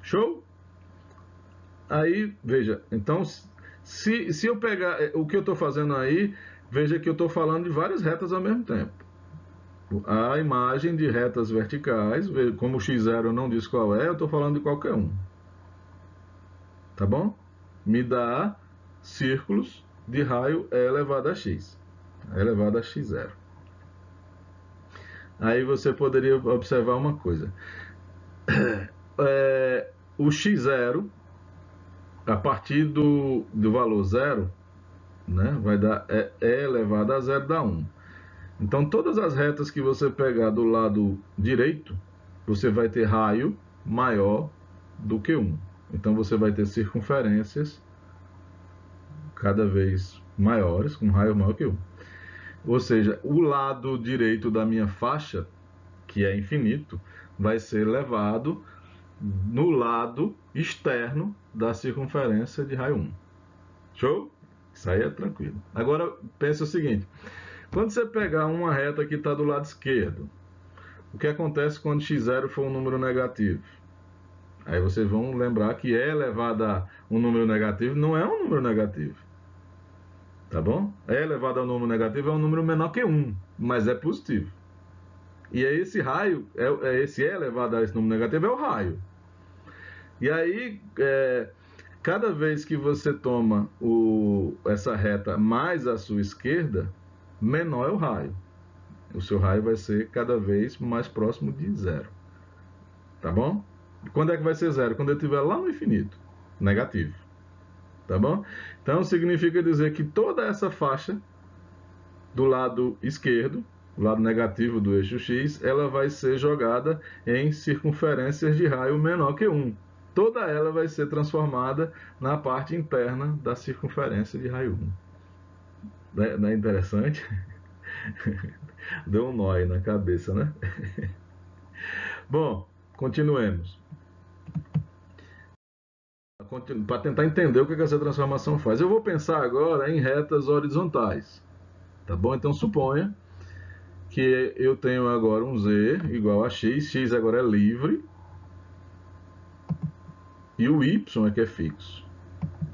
Show? Aí, veja, então, se eu pegar o que eu estou fazendo aí, veja que eu estou falando de várias retas ao mesmo tempo. A imagem de retas verticais, como o x0 não diz qual é, eu estou falando de qualquer um. Tá bom? Me dá círculos de raio e elevado a x. E elevado a x0. Aí você poderia observar uma coisa. O x0, a partir do valor 0, né, vai dar e elevado a 0 dá 1. Então, todas as retas que você pegar do lado direito, você vai ter raio maior do que 1. Então, você vai ter circunferências cada vez maiores, com raio maior que 1. Ou seja, o lado direito da minha faixa, que é infinito, vai ser levado no lado externo da circunferência de raio 1. Show? Isso aí é tranquilo. Agora, pensa o seguinte. Quando você pegar uma reta que está do lado esquerdo, o que acontece quando x0 for um número negativo? Aí vocês vão lembrar que e elevado a um número negativo não é um número negativo. Tá bom? E elevado a um número negativo é um número menor que 1, mas é positivo. E é esse raio, esse e elevado a esse número negativo é o raio. E aí, cada vez que você toma essa reta mais à sua esquerda, menor é o raio. O seu raio vai ser cada vez mais próximo de 0. Tá bom? E quando é que vai ser 0? Quando ele estiver lá no infinito, negativo. Tá bom? Então significa dizer que toda essa faixa do lado esquerdo, o lado negativo do eixo x, ela vai ser jogada em circunferências de raio menor que 1. Toda ela vai ser transformada na parte interna da circunferência de raio 1. Não é interessante? Deu um nó aí na cabeça, né? Bom, continuemos. Para tentar entender o que essa transformação faz. Eu vou pensar agora em retas horizontais. Tá bom? Então suponha que eu tenho agora um z igual a x, x agora é livre, e o y é que é fixo.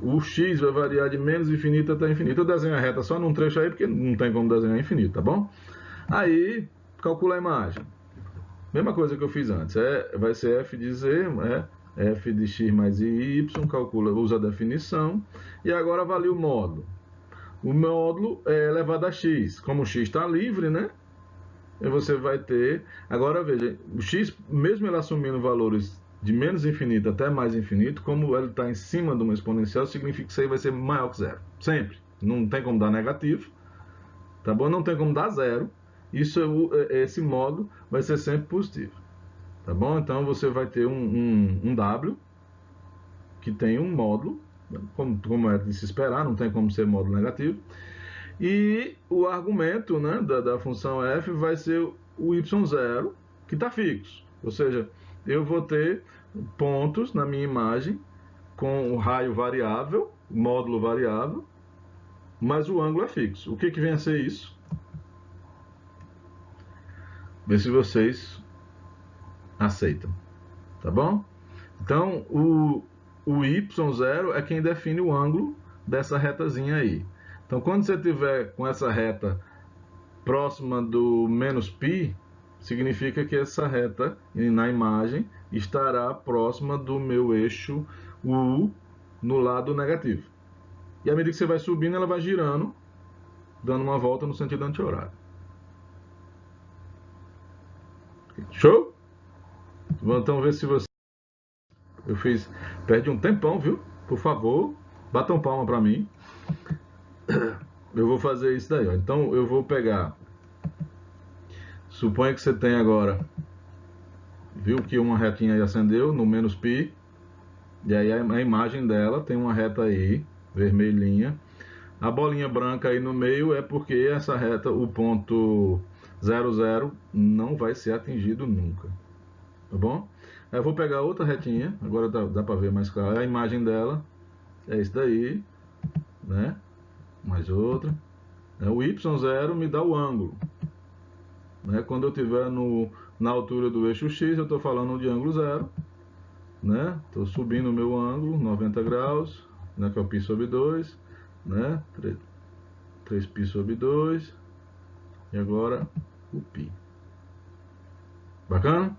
O x vai variar de menos infinito até infinito. Eu desenho a reta só num trecho aí, porque não tem como desenhar infinito, tá bom? Aí, calcula a imagem. Mesma coisa que eu fiz antes. Vai ser f de z, f de x mais y, calcula, usa a definição. E agora avalia o módulo. O módulo é elevado a x. Como o x está livre, né? E você vai ter... Agora veja, o x, mesmo ele assumindo valores de menos infinito até mais infinito, como ele está em cima de uma exponencial, significa que isso aí vai ser maior que zero. Sempre. Não tem como dar negativo. Tá bom? Não tem como dar zero. Esse módulo vai ser sempre positivo. Tá bom? Então você vai ter um W que tem um módulo, como é de se esperar, não tem como ser módulo negativo. E o argumento, né, da função f vai ser o y0, que está fixo. Ou seja, eu vou ter pontos na minha imagem com o raio variável, módulo variável, mas o ângulo é fixo. O que vem a ser isso? Vê se vocês aceitam. Tá bom? Então, o y0 é quem define o ângulo dessa retazinha aí. Então, quando você tiver com essa reta próxima do menos π, significa que essa reta na imagem estará próxima do meu eixo U no lado negativo. E à medida que você vai subindo, ela vai girando, dando uma volta no sentido anti-horário. Show? Então, ver se você... Eu fiz... Perde um tempão, viu? Por favor, batam palma para mim. Eu vou fazer isso daí, ó. Então eu vou pegar... Suponha que você tem agora... Viu que uma retinha aí acendeu no menos π. E aí a imagem dela tem uma reta aí, vermelhinha. A bolinha branca aí no meio é porque essa reta, o ponto 00, não vai ser atingido nunca. Tá bom? Aí eu vou pegar outra retinha, agora dá para ver mais claro. A imagem dela é isso daí, né? Mais outra. O y0 me dá o ângulo. Né? Quando eu estiver na altura do eixo x, eu estou falando de ângulo zero. Né? Estou subindo o meu ângulo, 90 graus, né? Que é o π sobre 2. Né? 3π sobre 2. E agora o π. Bacana?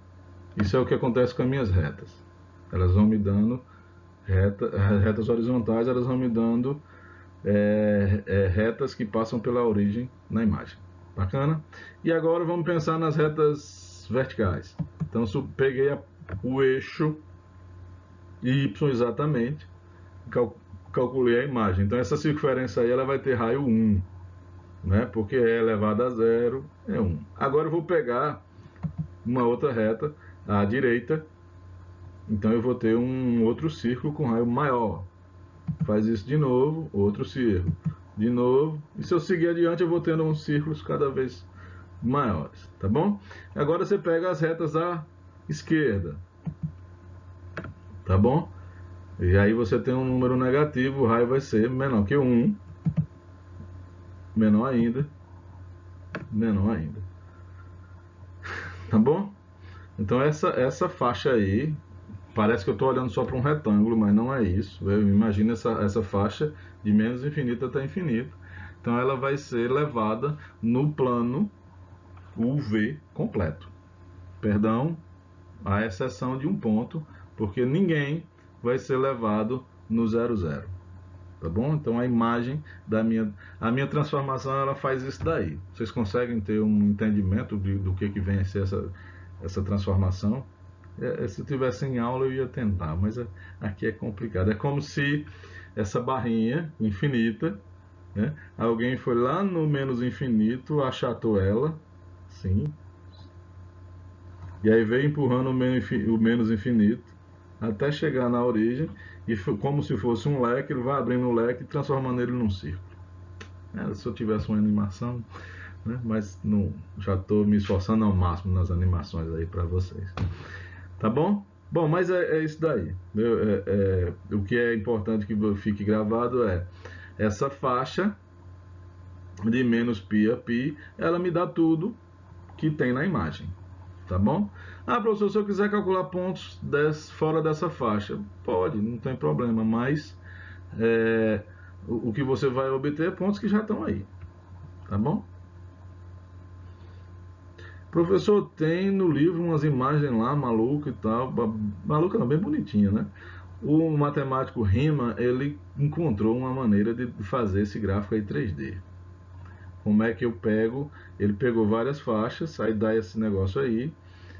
Isso é o que acontece com as minhas retas. Elas vão me dando retas horizontais, elas vão me dando retas que passam pela origem na imagem. Bacana? E agora vamos pensar nas retas verticais. Então, peguei o eixo y exatamente, calculei a imagem. Então, essa circunferência aí ela vai ter raio 1, né? Porque é elevado a zero é 1. Agora eu vou pegar uma outra reta à direita. Então, eu vou ter um outro círculo com raio maior. Faz isso de novo, outro círculo. De novo. E se eu seguir adiante, eu vou tendo uns círculos cada vez maiores. Tá bom? Agora você pega as retas à esquerda. Tá bom? E aí você tem um número negativo, o raio vai ser menor que 1. Menor ainda. Menor ainda. Tá bom? Então essa faixa aí, parece que eu estou olhando só para um retângulo, mas não é isso. Imagina essa faixa de menos infinito até infinito. Então ela vai ser levada no plano UV completo. Perdão, à exceção de um ponto, porque ninguém vai ser levado no 00. Tá bom? Então a imagem a minha transformação, ela faz isso daí. Vocês conseguem ter um entendimento do que vem a ser essa transformação? Se eu tivesse em aula eu ia tentar, mas aqui é complicado. É como se essa barrinha infinita, né? Alguém foi lá no menos infinito, achatou ela, sim, e aí veio empurrando o menos infinito até chegar na origem, e como se fosse um leque, ele vai abrindo o leque e transformando ele num círculo. Se eu tivesse uma animação, né? Mas não, já estou me esforçando ao máximo nas animações aí para vocês. Tá bom? Bom, mas é isso daí. O que é importante que fique gravado é essa faixa de menos pi a pi, ela me dá tudo que tem na imagem. Tá bom? Ah, professor, se eu quiser calcular pontos fora dessa faixa, pode, não tem problema, mas é, o que você vai obter é pontos que já estão aí. Tá bom? Professor, tem no livro umas imagens lá, maluca e tal, maluca não, bem bonitinha, né? O matemático Riemann, ele encontrou uma maneira de fazer esse gráfico aí 3D. Como é que eu pego? Ele pegou várias faixas, aí dá esse negócio aí.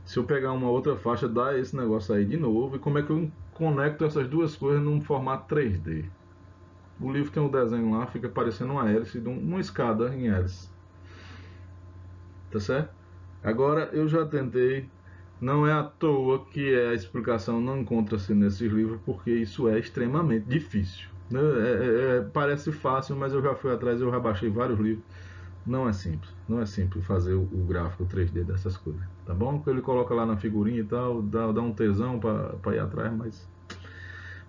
Se eu pegar uma outra faixa, dá esse negócio aí de novo. E como é que eu conecto essas duas coisas num formato 3D? O livro tem um desenho lá, fica parecendo uma hélice, uma escada em hélice. Tá certo? Agora, eu já tentei. Não é à toa que a explicação não encontra-se nesses livros, porque isso é extremamente difícil. Parece fácil, mas eu já fui atrás, eu já baixei vários livros. Não é simples, não é simples fazer o gráfico 3D dessas coisas, tá bom? Ele coloca lá na figurinha e tal, dá um tesão para ir atrás, mas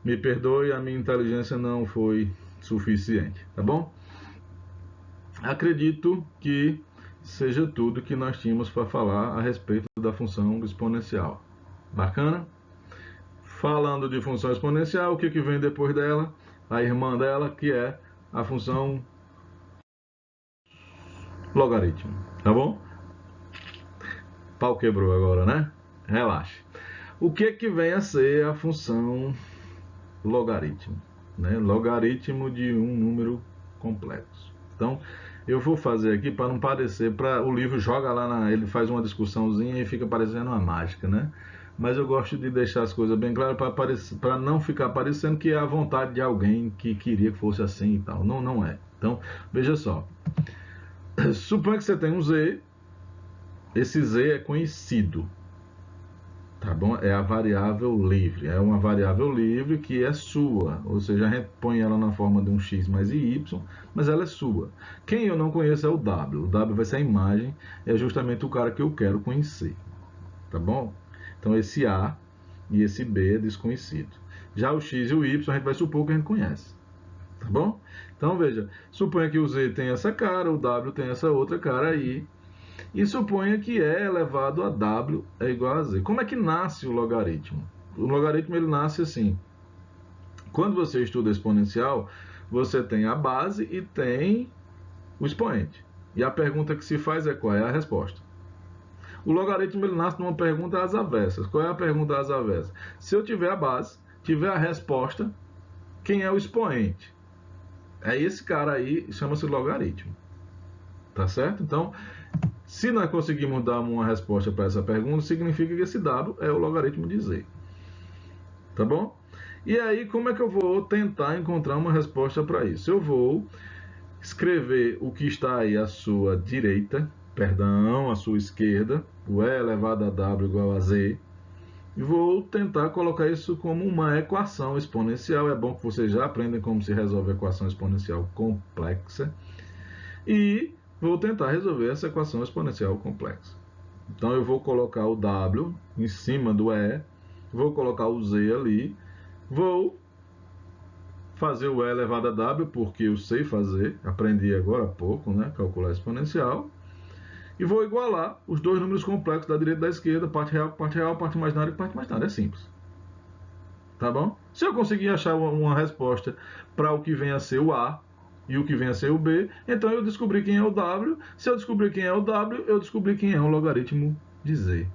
me perdoe, a minha inteligência não foi suficiente, tá bom? Acredito que seja tudo que nós tínhamos para falar a respeito da função exponencial. Bacana? Falando de função exponencial, o que vem depois dela? A irmã dela, que é a função logaritmo, tá bom? Pau quebrou agora, né? Relaxe. O que vem a ser a função logaritmo? Né? Logaritmo de um número complexo. Então, eu vou fazer aqui para não parecer, o livro joga lá, ele faz uma discussãozinha e fica parecendo uma mágica, né? Mas eu gosto de deixar as coisas bem claras para não ficar parecendo que é a vontade de alguém que queria que fosse assim e tal. Não, não é. Então, veja só. Suponha que você tem um z, esse z é conhecido, tá bom? É a variável livre. É uma variável livre que é sua. Ou seja, a gente põe ela na forma de um x mais y, mas ela é sua. Quem eu não conheço é o w. O w vai ser a imagem, é justamente o cara que eu quero conhecer. Tá bom? Então esse a e esse b é desconhecido. Já o x e o y a gente vai supor que a gente conhece. Tá bom? Então veja, suponha que o z tem essa cara, o w tem essa outra cara aí. E suponha que E elevado a W é igual a Z. Como é que nasce o logaritmo? O logaritmo ele nasce assim. Quando você estuda exponencial, você tem a base e tem o expoente. E a pergunta que se faz é qual é a resposta. O logaritmo ele nasce numa pergunta às avessas. Qual é a pergunta às avessas? Se eu tiver a base, tiver a resposta, quem é o expoente? É esse cara aí, chama-se logaritmo. Tá certo? Então, se nós conseguimos dar uma resposta para essa pergunta, significa que esse dado é o logaritmo de z. Tá bom? E aí, como é que eu vou tentar encontrar uma resposta para isso? Eu vou escrever o que está aí à sua direita, perdão, à sua esquerda, o e elevado a w igual a z, e vou tentar colocar isso como uma equação exponencial. É bom que vocês já aprendem como se resolve a equação exponencial complexa. E vou tentar resolver essa equação exponencial complexa. Então eu vou colocar o W em cima do E, vou colocar o Z ali, vou fazer o E elevado a W, porque eu sei fazer, aprendi agora há pouco, né, calcular exponencial, e vou igualar os dois números complexos da direita e da esquerda, parte real, parte imaginária e parte imaginária. É simples. Tá bom? Se eu conseguir achar uma resposta para o que vem a ser o A e o que vem a ser o B, então eu descobri quem é o W. Se eu descobrir quem é o W, eu descobri quem é o logaritmo de Z.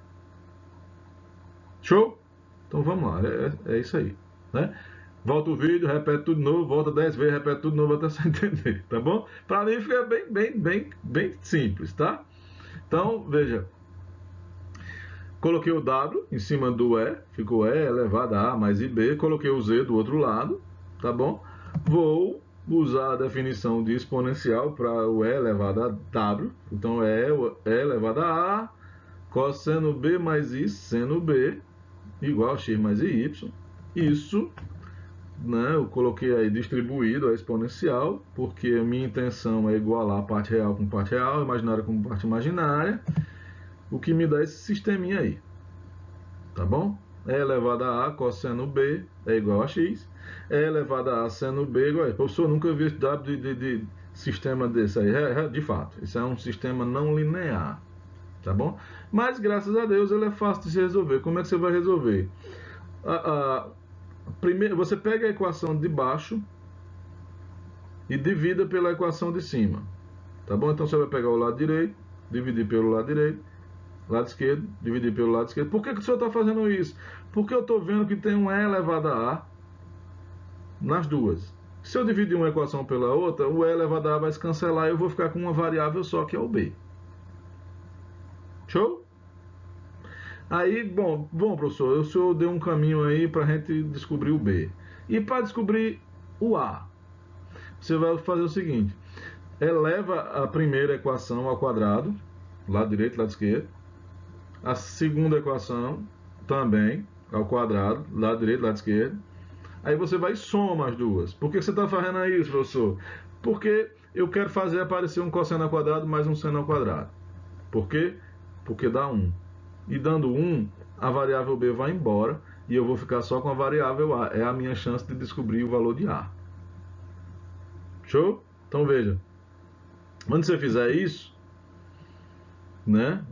Show? Então vamos lá, é isso aí. Né? Volta o vídeo, repete tudo de novo, volta 10 vezes, repete tudo de novo até você entender, tá bom? Para mim fica bem simples, tá? Então, veja, coloquei o W em cima do E, ficou E elevado a A mais IB, coloquei o Z do outro lado, tá bom? Vou usar a definição de exponencial para o e elevado a w. Então é e elevado a a cosseno b mais i seno b igual a x mais i y. Isso, né, eu coloquei aí distribuído a exponencial, porque a minha intenção é igualar a parte real com parte real, imaginária com parte imaginária, o que me dá esse sisteminha aí. Tá bom? E elevado a cosseno b é igual a x. E elevado a seno b é igual a x. Professor, nunca vi W de sistema desse aí. De fato, isso é um sistema não linear. Tá bom? Mas, graças a Deus, ele é fácil de se resolver. Como é que você vai resolver? Primeiro, você pega a equação de baixo e divida pela equação de cima. Tá bom? Então, você vai pegar o lado direito, dividir pelo lado direito, lado esquerdo, dividir pelo lado esquerdo. Por que o senhor está fazendo isso? Porque eu estou vendo que tem um e elevado a a nas duas. Se eu dividir uma equação pela outra, o e elevado a a vai se cancelar e eu vou ficar com uma variável só, que é o b. Show? Aí, bom, professor, o senhor deu um caminho aí para a gente descobrir o b. E para descobrir o a, você vai fazer o seguinte: eleva a primeira equação ao quadrado, lado direito, lado esquerdo. A segunda equação também ao quadrado, lado direito, lado esquerdo. Aí você vai e soma as duas. Por que você está fazendo isso, professor? Porque eu quero fazer aparecer um cosseno ao quadrado mais um seno ao quadrado. Por quê? Porque dá 1. E dando 1, a variável b vai embora e eu vou ficar só com a variável a. É a minha chance de descobrir o valor de a. Show? Então veja. Quando você fizer isso, né?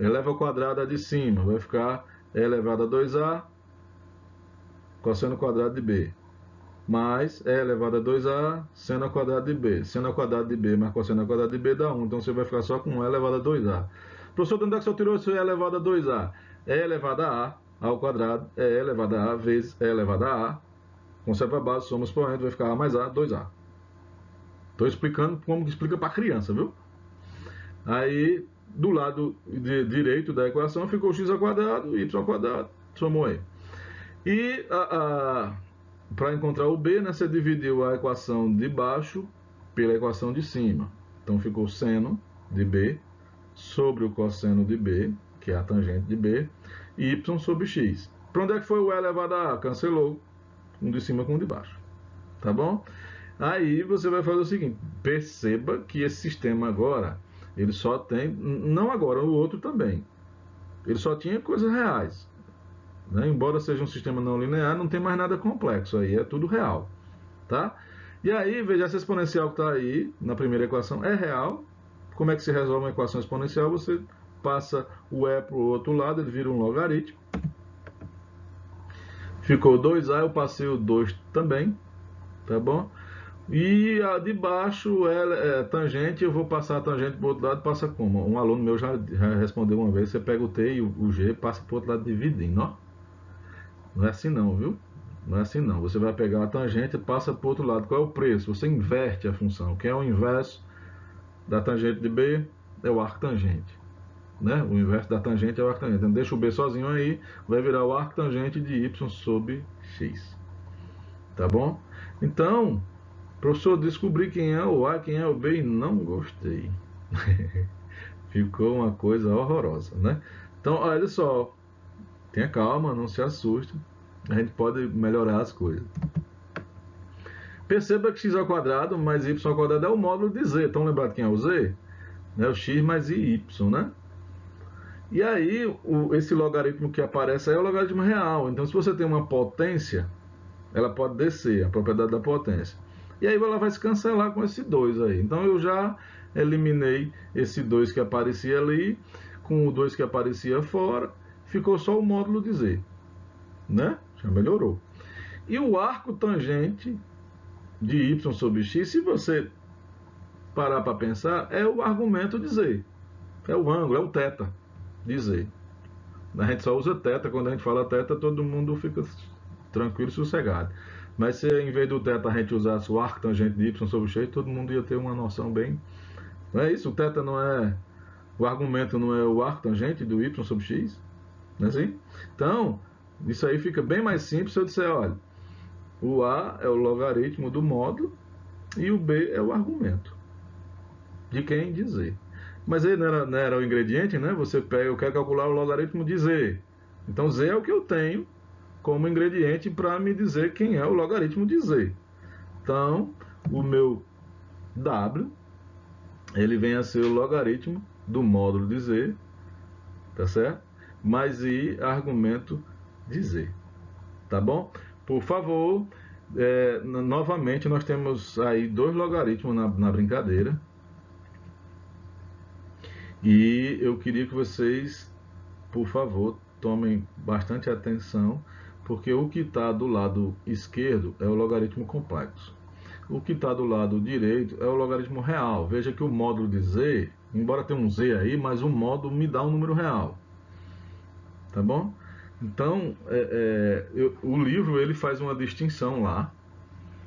Eleva ao quadrado a de cima, vai ficar e elevado a 2a cosseno ao quadrado de b, mais e elevado a 2a seno ao quadrado de b. Seno ao quadrado de b mais cosseno ao quadrado de b dá 1, então você vai ficar só com e elevado a 2a. Professor, de onde é que você tirou isso e elevado a 2a? E elevado a ao quadrado é e elevado a vezes e elevado a a. Conserva a base, soma expoente, vai ficar a mais a, 2a. Estou explicando como que explica para criança, viu? Aí, do lado direito da equação ficou x ao quadrado, y ao quadrado, somou e. E para encontrar o b, né, você dividiu a equação de baixo pela equação de cima. Então ficou seno de b sobre o cosseno de b, que é a tangente de b, e y sobre x. Para onde é que foi o e elevado a a? Cancelou um de cima com o de baixo. Tá bom? Aí você vai fazer o seguinte: perceba que esse sistema agora, ele só tem, não agora, o outro também, ele só tinha coisas reais. Né? Embora seja um sistema não linear, não tem mais nada complexo, aí é tudo real. Tá? E aí, veja, essa exponencial que está aí na primeira equação é real. Como é que se resolve uma equação exponencial? Você passa o e para o outro lado, ele vira um logaritmo. Ficou 2a, eu passei o 2 também, tá bom? E a de baixo é tangente, eu vou passar a tangente para o outro lado, passa como? Um aluno meu já respondeu uma vez, você pega o t e o g, passa para o outro lado dividindo, ó. Não é assim não, viu? Não é assim não. Você vai pegar a tangente e passa para o outro lado. Qual é o preço? Você inverte a função. Quem é o inverso da tangente de b? É o arco tangente. Né? O inverso da tangente é o arco tangente. Então deixa o b sozinho aí, vai virar o arco tangente de y sobre x. Tá bom? Então, professor, descobri quem é o a, quem é o b e não gostei. Ficou uma coisa horrorosa, né? Então, olha só, tenha calma, não se assuste. A gente pode melhorar as coisas. Perceba que x ao quadrado mais y ao quadrado é o módulo de z. Estão lembrados quem é o z? É o x mais y, né? E aí, esse logaritmo que aparece aí é o logaritmo real. Então, se você tem uma potência, ela pode descer, a propriedade da potência. E aí ela vai se cancelar com esse 2 aí. Então, eu já eliminei esse 2 que aparecia ali, com o 2 que aparecia fora, ficou só o módulo de z. Né? Já melhorou. E o arco tangente de y sobre x, se você parar para pensar, é o argumento de z. É o ângulo, é o θ de z. A gente só usa θ, quando a gente fala θ, todo mundo fica tranquilo e sossegado. Mas se em vez do θ a gente usasse o arco tangente de y sobre x, todo mundo ia ter uma noção bem... Não é isso? O θ não é... O argumento não é o arco tangente do y sobre x? Não é assim? Então, isso aí fica bem mais simples se eu disser, olha, o a é o logaritmo do módulo e o B é o argumento. De quem? De Z. Mas ele não era o ingrediente, né? Você pega, eu quero calcular o logaritmo de Z. Então Z é o que eu tenho como ingrediente para me dizer quem é o logaritmo de Z. Então, o meu W, ele vem a ser o logaritmo do módulo de Z, tá certo? Mais I, argumento de Z, tá bom? Por favor, novamente nós temos aí dois logaritmos na brincadeira. E eu queria que vocês, por favor, tomem bastante atenção, porque o que está do lado esquerdo é o logaritmo complexo. O que está do lado direito é o logaritmo real. Veja que o módulo de Z, embora tenha um Z aí, mas o módulo me dá um número real. Tá bom? Então, o livro ele faz uma distinção lá,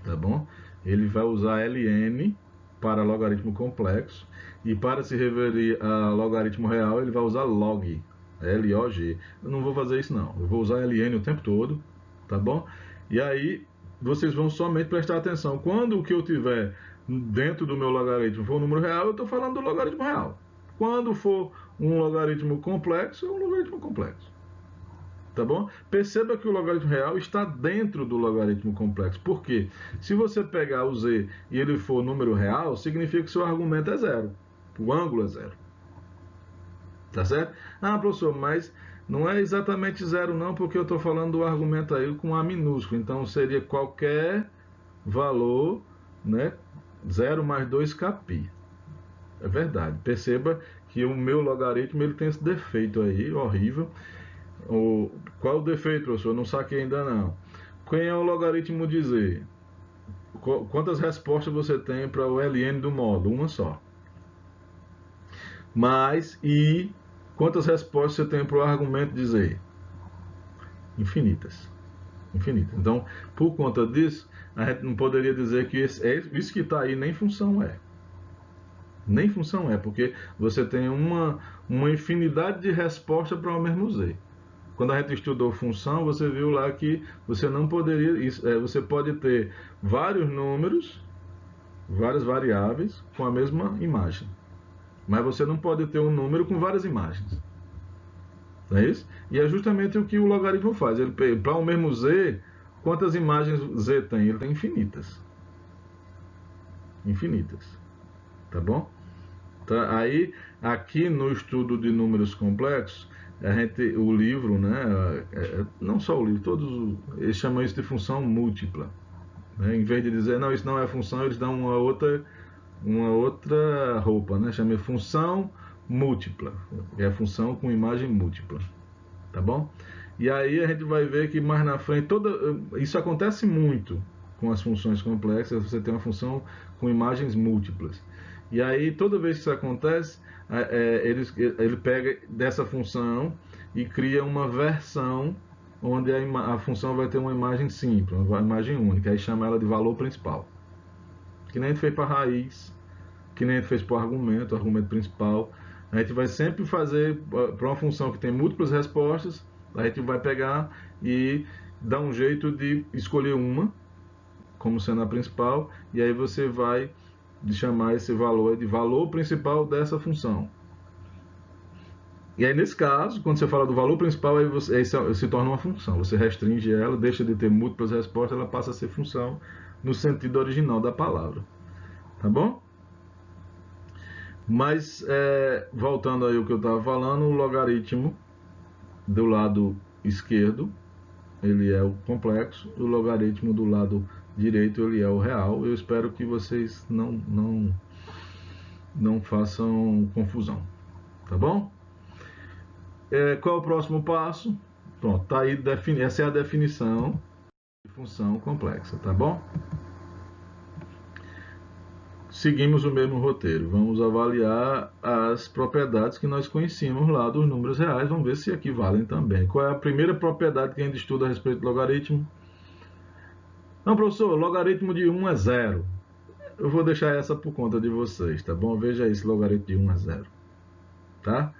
tá bom? Ele vai usar ln para logaritmo complexo e para se referir a logaritmo real ele vai usar log, L-O-G. Eu não vou fazer isso não, eu vou usar ln o tempo todo, tá bom? E aí vocês vão somente prestar atenção. Quando o que eu tiver dentro do meu logaritmo for um número real, eu estou falando do logaritmo real. Quando for um logaritmo complexo, é um logaritmo complexo. Tá bom? Perceba que o logaritmo real está dentro do logaritmo complexo. Por quê? Se você pegar o z e ele for número real, significa que seu argumento é zero. O ângulo é zero. Tá certo? Ah, professor, mas não é exatamente zero não, porque eu estou falando do argumento aí com A minúsculo. Então seria qualquer valor, né? 0 mais 2kπ. É verdade. Perceba que o meu logaritmo ele tem esse defeito aí, horrível. Qual o defeito, professor? Eu não saquei ainda não. Quem é o logaritmo de Z? Quantas respostas você tem para o ln do módulo? Uma só. Mas, e quantas respostas você tem para o argumento de Z? Infinitas. Infinitas. Então, por conta disso, a gente não poderia dizer que isso que está aí nem função é. Nem função é, porque você tem uma infinidade de respostas para o mesmo Z. Quando a gente estudou função, você viu lá que você não poderia, você pode ter vários números, várias variáveis com a mesma imagem, mas você não pode ter um número com várias imagens. Não é isso? E é justamente o que o logaritmo faz. Ele, para o mesmo z, quantas imagens z tem? Ele tem infinitas. Infinitas. Tá bom? Tá? Aí, aqui no estudo de números complexos, o livro, né, não só o livro, eles chamam isso de função múltipla. Né? Em vez de dizer, não, isso não é função, eles dão uma outra roupa, né? Chama função múltipla, é a função com imagem múltipla. Tá bom? E aí a gente vai ver que mais na frente, isso acontece muito com as funções complexas, você tem uma função com imagens múltiplas. E aí, toda vez que isso acontece, ele pega dessa função e cria uma versão onde a função vai ter uma imagem simples, uma imagem única. Aí chama ela de valor principal. Que nem a gente fez para a raiz, que nem a gente fez para o argumento principal. A gente vai sempre fazer para uma função que tem múltiplas respostas, a gente vai pegar e dar um jeito de escolher uma como sendo a principal, e aí você vai chamar esse valor de valor principal dessa função. E aí, nesse caso, quando você fala do valor principal, aí se torna uma função. Você restringe ela, deixa de ter múltiplas respostas, ela passa a ser função no sentido original da palavra. Tá bom? Mas, voltando aí ao que eu estava falando, o logaritmo do lado esquerdo, ele é o complexo, o logaritmo do lado direito, ele é o real. Eu espero que vocês não façam confusão. Tá bom? Qual é o próximo passo? Pronto, tá aí, essa é a definição de função complexa, tá bom? Seguimos o mesmo roteiro. Vamos avaliar as propriedades que nós conhecíamos lá dos números reais. Vamos ver se aqui valem também. Qual é a primeira propriedade que a gente estuda a respeito do logaritmo? Não, professor, logaritmo de 1 é 0. Eu vou deixar essa por conta de vocês, tá bom? Veja esse logaritmo de 1 a 0. Tá?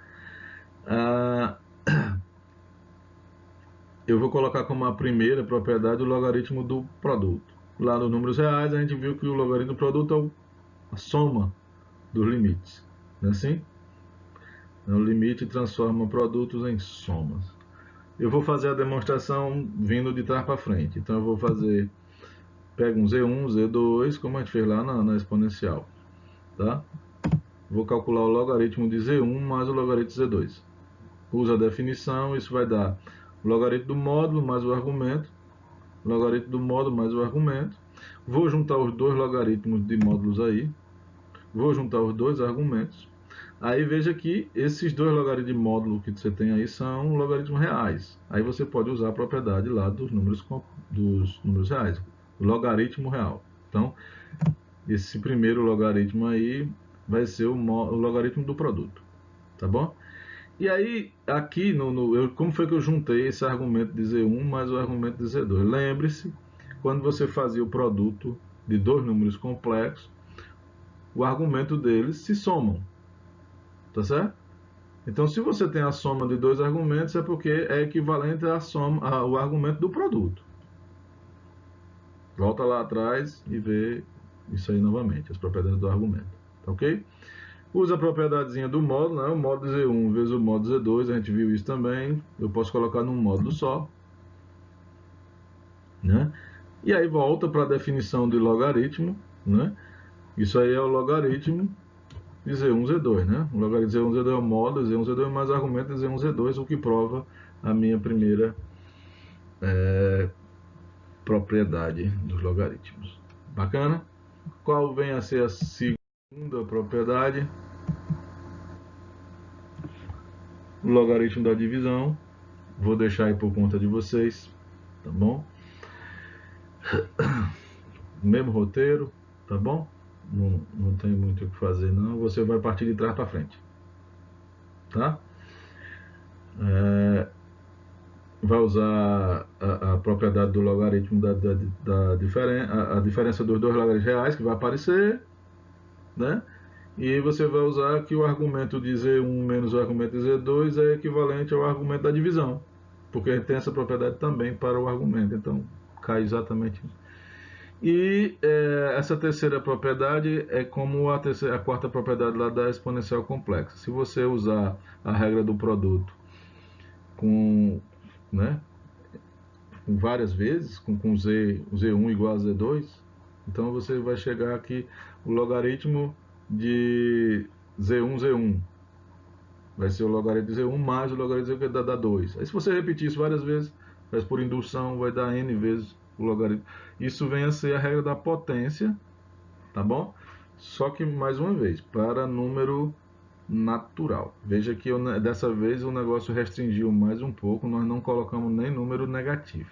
Eu vou colocar como a primeira propriedade o logaritmo do produto. Lá nos números reais, a gente viu que o logaritmo do produto é a soma dos limites. Não é assim? O limite transforma produtos em somas. Eu vou fazer a demonstração vindo de trás para frente. Então eu vou fazer, pego um Z1, Z2, como a gente fez lá na exponencial. Tá? Vou calcular o logaritmo de Z1 mais o logaritmo de Z2. Usa a definição, isso vai dar o logaritmo do módulo mais o argumento, logaritmo do módulo mais o argumento. Vou juntar os dois logaritmos de módulos aí, vou juntar os dois argumentos. Aí veja que esses dois logaritmos de módulo que você tem aí são logaritmos reais. Aí você pode usar a propriedade lá dos números reais, o logaritmo real. Então, esse primeiro logaritmo aí vai ser o logaritmo do produto, tá bom? E aí, aqui, como foi que eu juntei esse argumento de Z1 mais o argumento de Z2? Lembre-se, quando você fazia o produto de dois números complexos, o argumento deles se somam, tá certo? Então, se você tem a soma de dois argumentos, é porque é equivalente à soma, ao argumento do produto. Volta lá atrás e vê isso aí novamente, as propriedades do argumento, tá ok? Usa a propriedadezinha do módulo, né? O módulo Z1 vezes o módulo Z2, a gente viu isso também. Eu posso colocar num módulo só, né? E aí volta para a definição de logaritmo, né? Isso aí é o logaritmo de Z1, Z2, né? O logaritmo de Z1, Z2 é o módulo Z1, Z2 mais argumento de Z1, Z2, o que prova a minha primeira propriedade dos logaritmos. Bacana? Qual vem a ser a segunda propriedade? O logaritmo da divisão. Vou deixar aí por conta de vocês, tá bom? Mesmo roteiro, tá bom? Não tem muito o que fazer não, você vai partir de trás para frente, tá? Vai usar a propriedade do logaritmo da diferença, a diferença dos dois logaritmos reais que vai aparecer, né? E você vai usar que o argumento de Z1 menos o argumento de Z2 é equivalente ao argumento da divisão, porque tem essa propriedade também para o argumento, então cai exatamente. E essa terceira propriedade é como a quarta propriedade lá da exponencial complexa. Se você usar a regra do produto com, né, com várias vezes, com Z1 igual a Z2, então você vai chegar aqui o logaritmo de Z1 vai ser o logaritmo de Z1 mais o logaritmo de Z2 que dá 2. Aí se você repetir isso várias vezes, faz por indução, vai dar n vezes o logaritmo. Isso vem a ser a regra da potência, tá bom? Só que, mais uma vez, para número natural. Veja que dessa vez o negócio restringiu mais um pouco, nós não colocamos nem número negativo,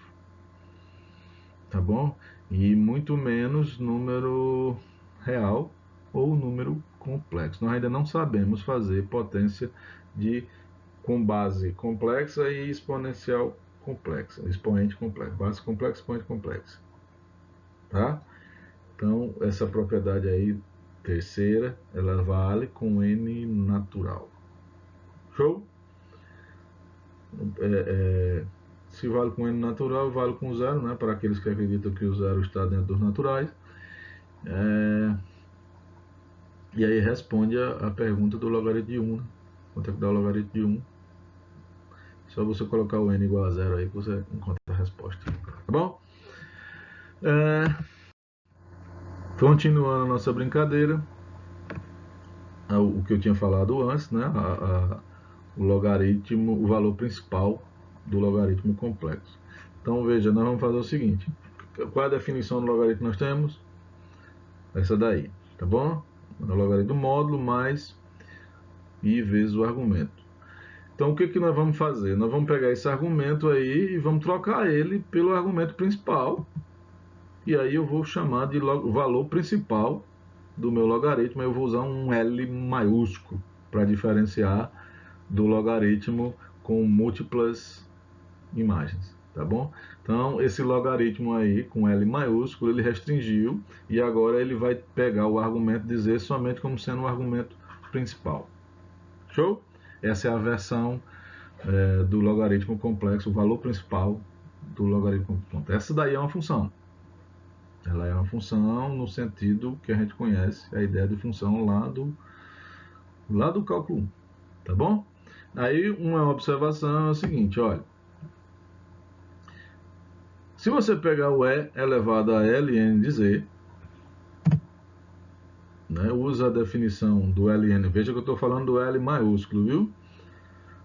tá bom? E muito menos número real ou número complexo. Nós ainda não sabemos fazer potência com base complexa e exponencial complexa, expoente complexo, base complexa, expoente complexa, tá? Então, essa propriedade aí, terceira, ela vale com n natural. Show? Se vale com n natural, vale com zero, né? Para aqueles que acreditam que o zero está dentro dos naturais. E aí responde a pergunta do logaritmo de 1. Né? Quanto é que dá o logaritmo de 1? Só você colocar o n igual a zero aí que você encontra a resposta. Tá bom? Continuando a nossa brincadeira, o que eu tinha falado antes, né? O logaritmo, o valor principal do logaritmo complexo. Então veja, nós vamos fazer o seguinte: qual é a definição do logaritmo que nós temos? Essa daí, tá bom? O logaritmo do módulo mais i vezes o argumento. Então o que, que nós vamos fazer? Nós vamos pegar esse argumento aí e vamos trocar ele pelo argumento principal. E aí eu vou chamar de valor principal do meu logaritmo. Eu vou usar um L maiúsculo para diferenciar do logaritmo com múltiplas imagens, tá bom? Então esse logaritmo aí com L maiúsculo ele restringiu e agora ele vai pegar o argumento dizer somente como sendo o argumento principal. Show? Essa é a versão do logaritmo complexo, o valor principal do logaritmo complexo. Essa daí é uma função, Ela é uma função no sentido que a gente conhece, a ideia de função lá do cálculo 1, tá bom? Aí uma observação é o seguinte, olha, se você pegar o E elevado a ln de z, né, usa a definição do ln, veja que eu estou falando do L maiúsculo, viu?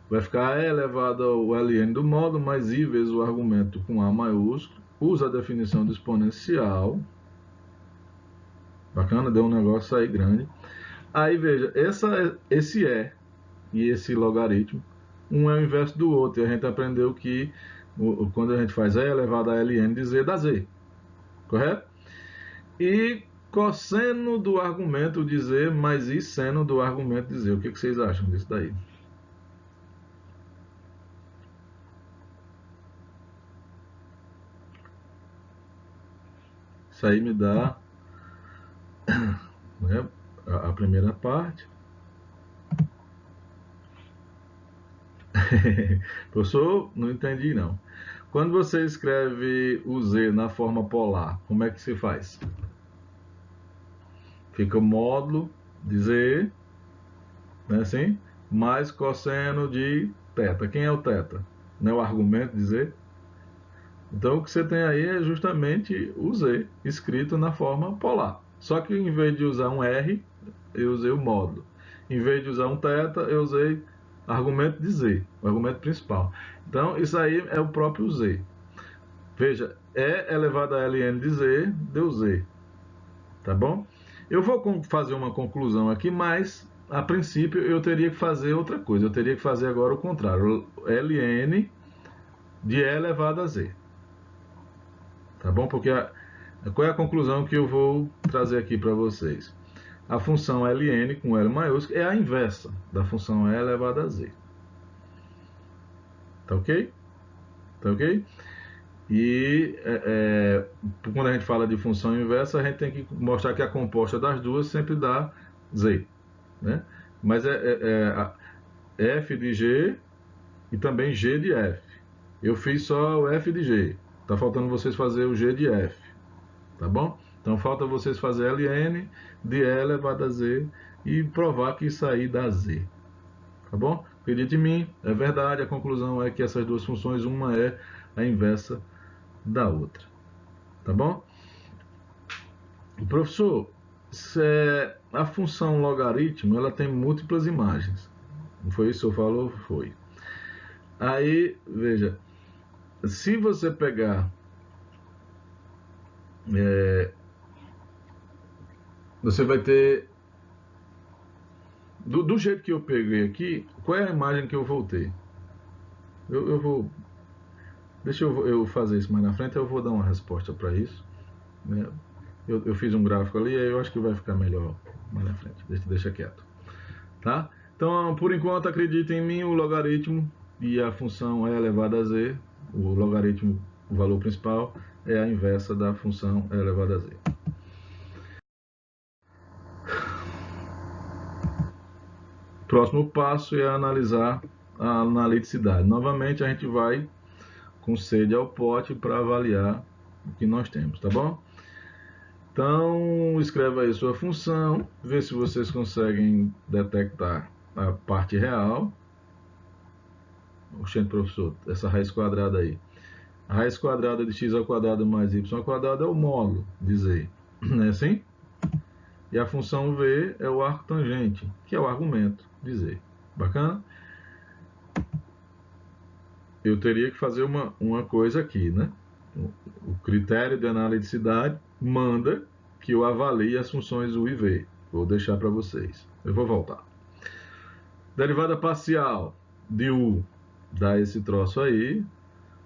Vai ficar E elevado ao ln do módulo mais I vezes o argumento com A maiúsculo, usa a definição do exponencial, bacana, deu um negócio aí grande. Aí veja, esse E e esse logaritmo, um é o inverso do outro, e a gente aprendeu que quando a gente faz E elevado a ln de z, dá z, correto? E cosseno do argumento de z mais I seno do argumento de z, o que vocês acham disso daí? Isso aí me dá, né, a primeira parte. Professor, não entendi não. Quando você escreve o z na forma polar, como é que se faz? Fica o módulo de z, né, assim, mais cosseno de θ. Quem é o θ? Não é o argumento de z? Então o que você tem aí é justamente o z escrito na forma polar. Só que em vez de usar um r, eu usei o módulo. Em vez de usar um θ, eu usei argumento de z, o argumento principal. Então isso aí é o próprio z. Veja, E elevado a ln de z deu z, tá bom? Eu vou fazer uma conclusão aqui, mas a princípio eu teria que fazer outra coisa. Eu teria que fazer agora o contrário, ln de E elevado a z, tá bom? Porque qual é a conclusão que eu vou trazer aqui para vocês? A função ln com L maiúsculo é a inversa da função E elevado a z. Tá ok? Tá ok? E quando a gente fala de função inversa, a gente tem que mostrar que a composta das duas sempre dá z, né? Mas f de g e também g de f. Eu fiz só o f de g. Tá faltando vocês fazer o g de f, tá bom? Então falta vocês fazer ln de E elevado a z e provar que isso aí dá z, tá bom? Acredite em mim, é verdade. A conclusão é que essas duas funções, uma é a inversa da outra, tá bom? Professor, a função logaritmo ela tem múltiplas imagens. Não foi isso que o senhor falou? Foi. Aí, veja, se você pegar, você vai ter, do jeito que eu peguei aqui, qual é a imagem que eu vou ter? Eu vou, deixa eu fazer isso mais na frente, eu vou dar uma resposta para isso, né? Eu fiz um gráfico ali, aí eu acho que vai ficar melhor mais na frente. Deixa quieto, tá? Então, por enquanto, acredite em mim, o logaritmo e a função E elevado a z, o logaritmo, o valor principal, é a inversa da função E elevado a z. Próximo passo é analisar a analiticidade. Novamente, a gente vai com sede ao pote para avaliar o que nós temos, tá bom? Então, escreva aí sua função, vê se vocês conseguem detectar a parte real. Oxente, professor, essa raiz quadrada aí. A raiz quadrada de x ao quadrado mais y ao quadrado é o módulo de z, não é assim? E a função v é o arco tangente, que é o argumento de z. Bacana? Eu teria que fazer uma coisa aqui, né? O critério de analiticidade manda que eu avalie as funções u e v. Vou deixar para vocês. Eu vou voltar. Derivada parcial de u dá esse troço aí.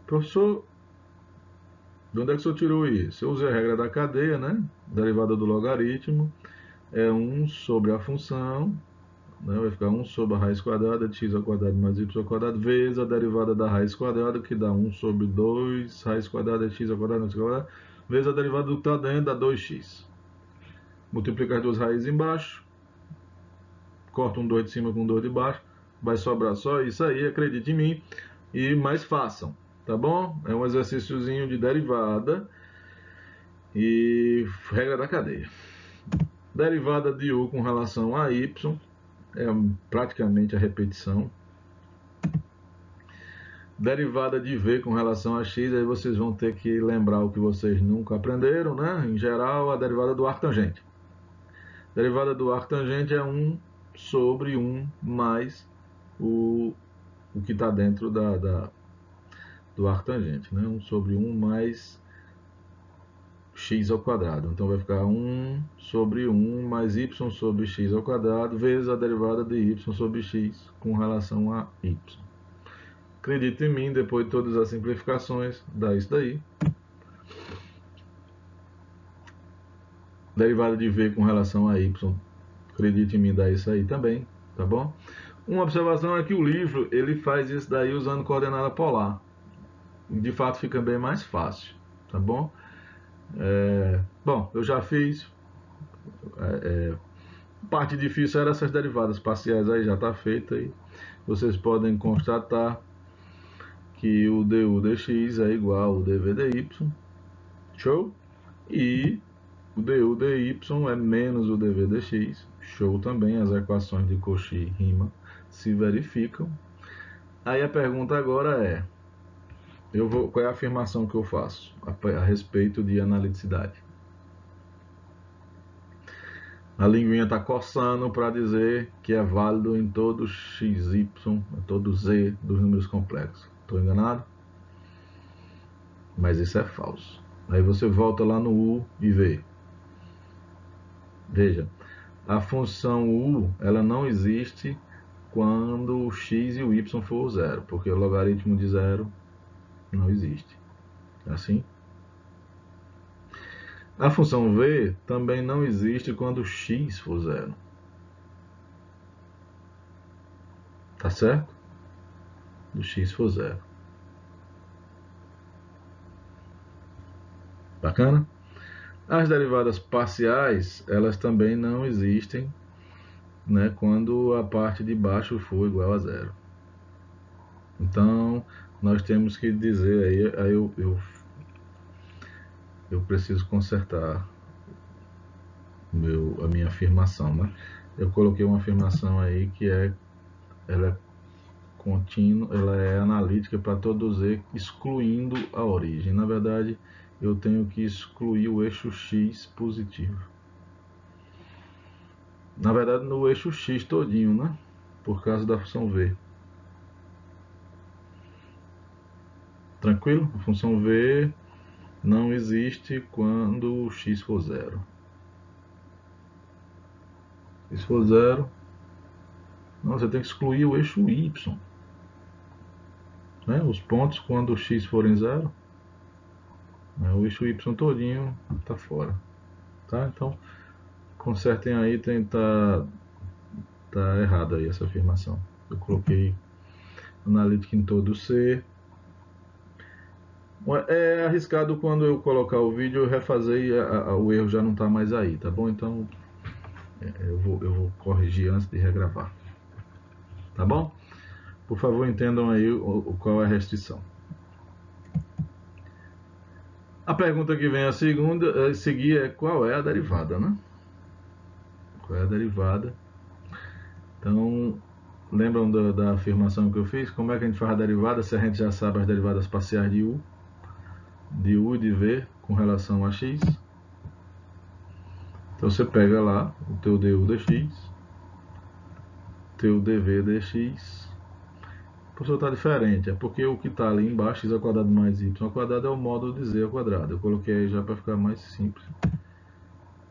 Professor, de onde é que o senhor tirou isso? Eu usei a regra da cadeia, né? Derivada do logaritmo é 1 sobre a função, né? Vai ficar 1 sobre a raiz quadrada de x ao quadrado mais y ao quadrado, vezes a derivada da raiz quadrada, que dá 1 sobre 2 raiz quadrada de x ao quadrado mais y ao quadrado, vezes a derivada do que está dentro, dá 2x. Multiplica as duas raízes embaixo, corta um 2 de cima com 2 de baixo, vai sobrar só isso aí, acredite em mim, e mais façam, tá bom? É um exercíciozinho de derivada, E regra da cadeia. Derivada de U com relação a Y é praticamente a repetição. Derivada de V com relação a X, aí vocês vão ter que lembrar o que vocês nunca aprenderam, né? Em geral, a derivada do arctangente. Derivada do arctangente é 1 sobre 1 mais o que está dentro do arctangente, né? 1 sobre 1 mais x ao quadrado. Então vai ficar 1 sobre 1 mais y sobre x ao quadrado vezes a derivada de y sobre x com relação a y. Acredita em mim, depois de todas as simplificações, dá isso daí. Derivada de v com relação a y, acredite em mim, dá isso aí também, tá bom? Uma observação é que o livro, ele faz isso daí usando coordenada polar. De fato fica bem mais fácil, tá bom? Bom, eu já fiz. Parte difícil era essas derivadas parciais aí, já está feita aí. Vocês podem constatar que o du dx é igual ao dv dy, show? E o du dy é menos o dv dx, show também, as equações de Cauchy e Riemann se verificam. Aí a pergunta agora é, qual é a afirmação que eu faço a respeito de analiticidade? A linguinha está coçando para dizer que é válido em todo x, y, todo z dos números complexos. Estou enganado? Mas isso é falso. Aí você volta lá no u e vê. Veja, a função u ela não existe quando o x e o y for zero, porque o logaritmo de zero não existe. Assim? A função v também não existe quando x for zero. Tá certo? Do x for zero. Bacana? As derivadas parciais, elas também não existem, né, quando a parte de baixo for igual a zero. Então, nós temos que dizer aí eu preciso consertar a minha afirmação, né? Eu coloquei uma afirmação aí que ela é contínua, ela é analítica para todo z, excluindo a origem. Na verdade, eu tenho que excluir o eixo x positivo. Na verdade, no eixo x todinho, né? Por causa da função v. Tranquilo? A função v não existe quando o x for zero. Se for zero, não, você tem que excluir o eixo y. Né? Os pontos quando o x forem zero, né? O eixo y todinho está fora. Tá? Então, consertem aí, tá errado aí essa afirmação. Eu coloquei analítica em todo C. É arriscado quando eu colocar o vídeo, eu refazer e o erro já não está mais aí, tá bom? Então eu vou corrigir antes de regravar. Tá bom? Por favor, entendam aí qual é a restrição. A pergunta que vem a seguir é qual é a derivada, né? Qual é a derivada? Então, lembram da afirmação que eu fiz? Como é que a gente faz a derivada se a gente já sabe as derivadas parciais de u e de v com relação a x? Então você pega lá o teu du dx, teu dv dx. O professor está diferente, é porque o que está ali embaixo, x ao quadrado mais y ao quadrado, é o módulo de z ao quadrado. Eu coloquei aí já para ficar mais simples.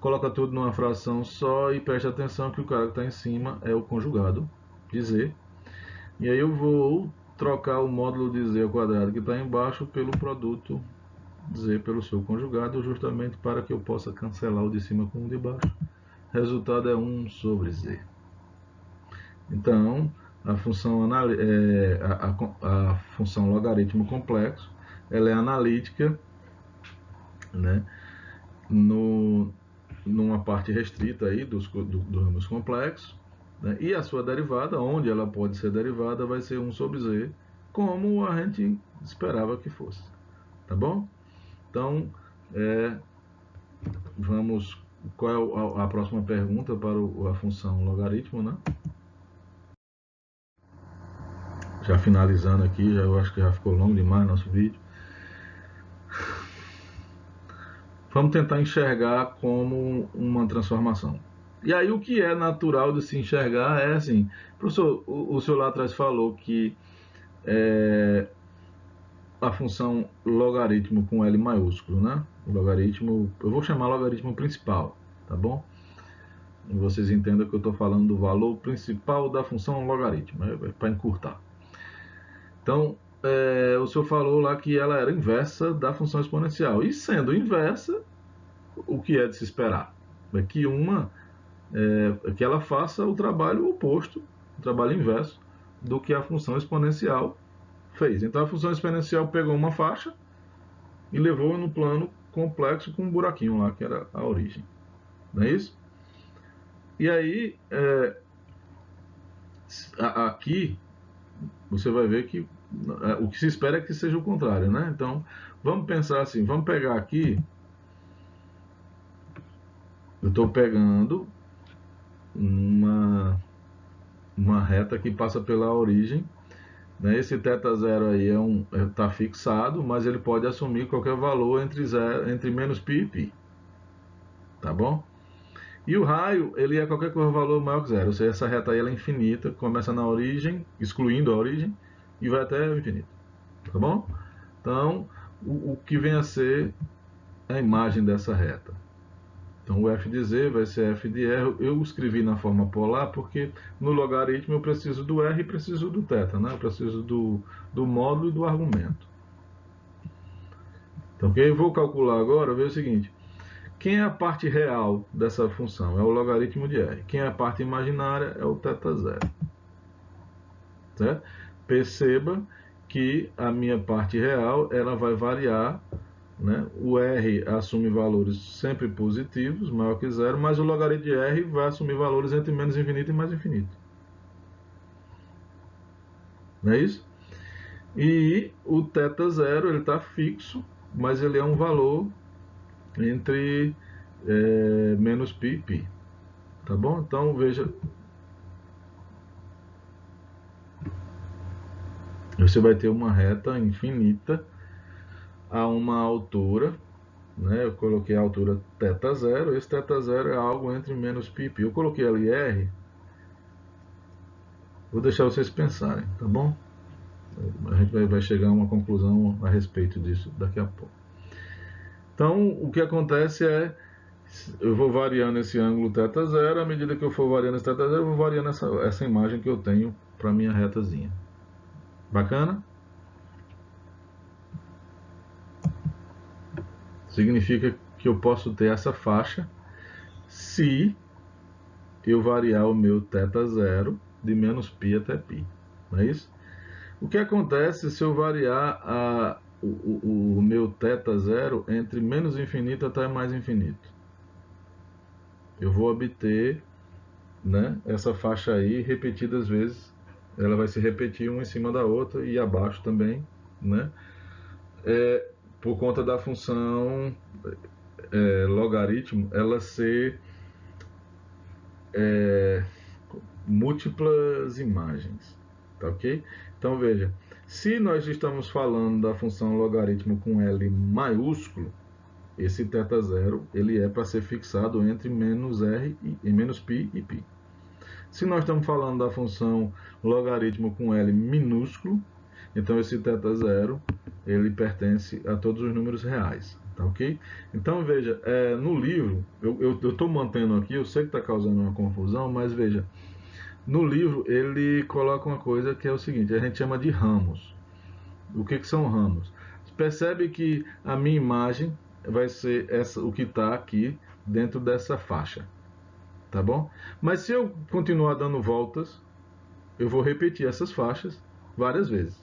Coloca tudo numa fração só e preste atenção que o cara que está em cima é o conjugado de z. E aí eu vou trocar o módulo de z ao quadrado que está embaixo pelo produto z pelo seu conjugado, justamente para que eu possa cancelar o de cima com o de baixo. Resultado é 1 sobre z. Então, a função logaritmo complexo, ela é analítica, né, numa parte restrita aí dos números complexos, né, e a sua derivada, onde ela pode ser derivada, vai ser 1 sobre z, como a gente esperava que fosse. Tá bom? Então, qual é a próxima pergunta para a função logaritmo, né? Já finalizando aqui, eu acho que já ficou longo demais nosso vídeo. Vamos tentar enxergar como uma transformação. E aí o que é natural de se enxergar é assim, professor, o senhor lá atrás falou que a função logaritmo com L maiúsculo, né? O logaritmo, eu vou chamar logaritmo principal, tá bom? E vocês entendam que eu estou falando do valor principal da função logaritmo, para encurtar. Então, o senhor falou lá que ela era inversa da função exponencial. E sendo inversa, o que é de se esperar? É que que ela faça o trabalho oposto, o trabalho inverso do que a função exponencial fez. Então a função exponencial pegou uma faixa e levou no plano complexo com um buraquinho lá, que era a origem. Não é isso? E aí, aqui, você vai ver que o que se espera é que seja o contrário, né? Então, vamos pensar assim, vamos pegar aqui, eu estou pegando uma reta que passa pela origem, né? Esse θ0 aí está fixado, mas ele pode assumir qualquer valor entre menos π e π. Tá bom? E o raio, ele é qualquer valor maior que zero. Ou seja, essa reta aí ela é infinita, começa na origem, excluindo a origem, e vai até o infinito. Tá bom? Então, o que vem a ser a imagem dessa reta. Então, o f de z vai ser f de r. Eu escrevi na forma polar porque no logaritmo eu preciso do r e preciso do θ, né? Eu preciso do módulo e do argumento. Então, o que eu vou calcular agora, eu vejo o seguinte. Quem é a parte real dessa função? É o logaritmo de r. Quem é a parte imaginária? É o θ0. Certo? Perceba que a minha parte real ela vai variar, né? O r assume valores sempre positivos, maior que zero, mas o logaritmo de r vai assumir valores entre menos infinito e mais infinito. Não é isso? E o θ0 ele está fixo, mas ele é um valor entre menos π e π. Tá bom? Então veja, você vai ter uma reta infinita a uma altura, né? Eu coloquei a altura θ0, esse θ0 é algo entre menos π e π. Eu coloquei ali r, vou deixar vocês pensarem, tá bom? A gente vai chegar a uma conclusão a respeito disso daqui a pouco. Então, o que acontece é, eu vou variando esse ângulo θ0, à medida que eu for variando esse θ0, eu vou variando essa imagem que eu tenho para minha retazinha. Bacana? Significa que eu posso ter essa faixa se eu variar o meu θ0 de menos π até π. Não é isso? O que acontece se eu variar o meu θ0 entre menos infinito até mais infinito? Eu vou obter, né, essa faixa aí repetidas vezes. Ela vai se repetir uma em cima da outra e abaixo também, né? Por conta da função logaritmo, ela ser múltiplas imagens, tá ok? Então veja, se nós estamos falando da função logaritmo com L maiúsculo, esse θ0 ele é para ser fixado entre menos r e menos π e π. Se nós estamos falando da função logaritmo com L minúsculo, então esse θ0 ele pertence a todos os números reais, tá ok? Então veja, no livro, eu estou mantendo aqui, eu sei que está causando uma confusão, mas veja, no livro ele coloca uma coisa que é o seguinte, a gente chama de ramos. O que são ramos? Percebe que a minha imagem vai ser o que está aqui dentro dessa faixa, tá bom? Mas se eu continuar dando voltas, eu vou repetir essas faixas várias vezes,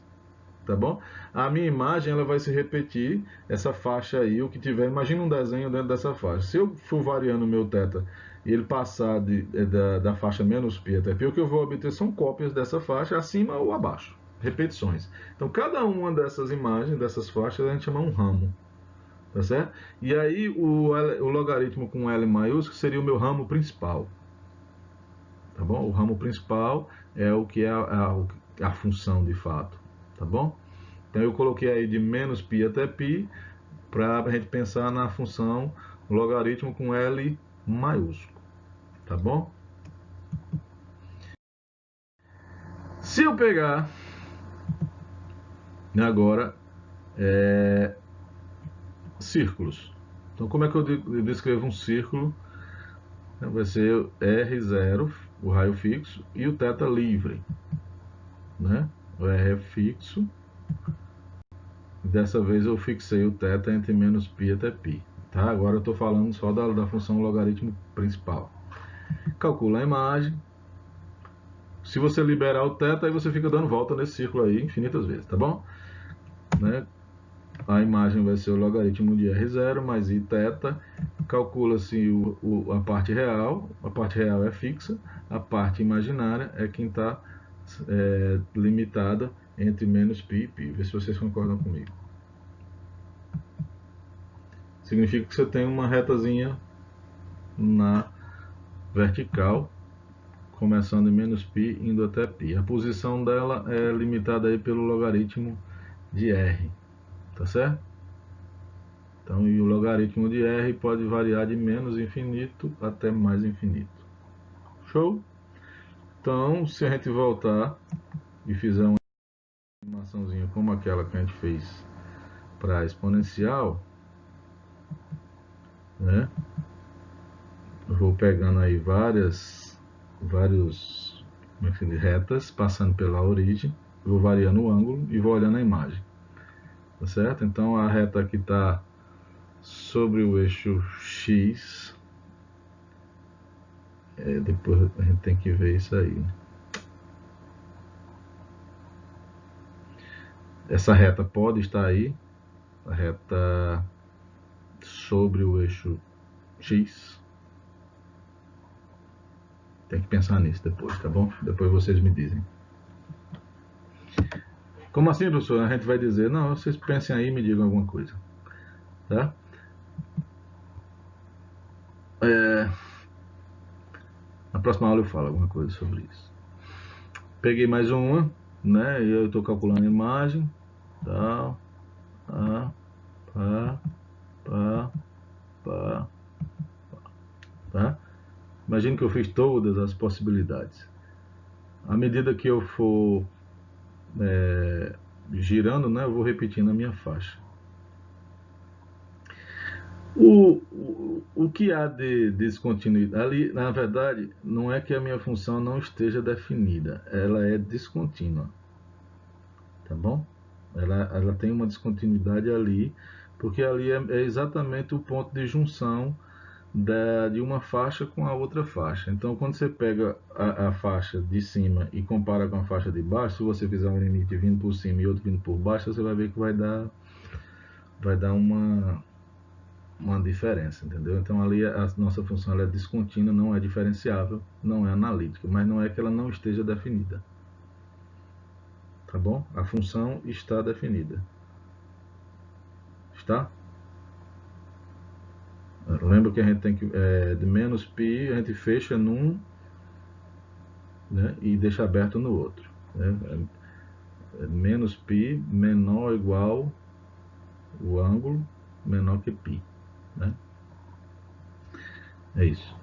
tá bom? A minha imagem ela vai se repetir, essa faixa aí, o que tiver, imagina um desenho dentro dessa faixa. Se eu for variando o meu θ e ele passar da faixa menos π até π, o que eu vou obter são cópias dessa faixa, acima ou abaixo, repetições. Então, cada uma dessas imagens, dessas faixas, a gente chama um ramo, tá certo? E aí o logaritmo com L maiúsculo seria o meu ramo principal, tá bom? O ramo principal é o que é a função de fato, tá bom? Então eu coloquei aí de menos π até π para a gente pensar na função logaritmo com L maiúsculo, tá bom? Se eu pegar agora círculos, então como é que eu descrevo um círculo? Vai ser R0, o raio fixo, e o θ livre, né? O R é fixo. Dessa vez eu fixei o θ entre menos π até π. Tá? Agora eu estou falando só da função logaritmo principal. Calcula a imagem. Se você liberar o θ, aí você fica dando volta nesse círculo aí infinitas vezes, tá bom? Né? A imagem vai ser o logaritmo de R0 mais Iθ. Calcula-se a parte real é fixa, a parte imaginária é quem está limitada entre menos π e π. Vê se vocês concordam comigo. Significa que você tem uma retazinha na vertical, começando em menos π, indo até π. A posição dela é limitada aí pelo logaritmo de R, tá certo? Então, e o logaritmo de R pode variar de menos infinito até mais infinito. Show? Então, se a gente voltar e fizer uma animaçãozinha como aquela que a gente fez para exponencial, né? Eu vou pegando aí várias retas, passando pela origem, vou variando o ângulo e vou olhando a imagem, tá certo? Então a reta que está sobre o eixo X, depois a gente tem que ver isso aí, né? Essa reta pode estar aí, a reta sobre o eixo X. Tem que pensar nisso depois, tá bom? Depois vocês me dizem. Como assim, professor? A gente vai dizer, não, vocês pensem aí e me digam alguma coisa, tá? Na próxima aula eu falo alguma coisa sobre isso. Peguei mais uma, né? E eu estou calculando a imagem, tal, pá, pá, pá, pá, tá? Imagine que eu fiz todas as possibilidades. À medida que eu for girando, né, eu vou repetindo a minha faixa. O que há de descontinuidade? Ali, na verdade, não é que a minha função não esteja definida, ela é descontínua, tá bom? Ela tem uma descontinuidade ali, porque ali é exatamente o ponto de junção de uma faixa com a outra faixa. Então, quando você pega a faixa de cima e compara com a faixa de baixo, se você fizer um limite vindo por cima e outro vindo por baixo, você vai ver que vai dar uma diferença, entendeu? Então, ali a nossa função ela é descontínua, não é diferenciável, não é analítica, mas não é que ela não esteja definida. Tá bom? A função está definida. Está? Lembra que a gente tem que, de menos π, a gente fecha num, né, e deixa aberto no outro. Né? Menos π menor ou igual o ângulo menor que π. Né? É isso.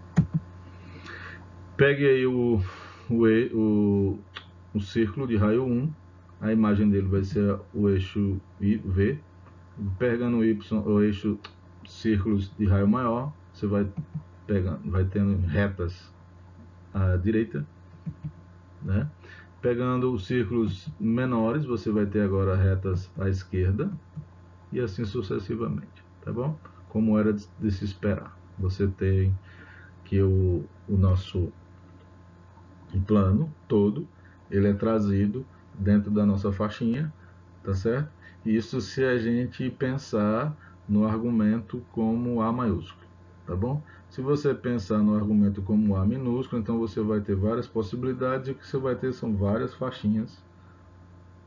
Pegue aí o círculo de raio 1. A imagem dele vai ser o eixo V. Pegando o eixo círculos de raio maior, você vai tendo retas à direita, né? Pegando os círculos menores, você vai ter agora retas à esquerda e assim sucessivamente, tá bom? Como era de se esperar. Você tem que o nosso plano todo, ele é trazido dentro da nossa faixinha, tá certo? Isso se a gente pensar no argumento como A maiúsculo, tá bom? Se você pensar no argumento como A minúsculo, então você vai ter várias possibilidades e o que você vai ter são várias faixinhas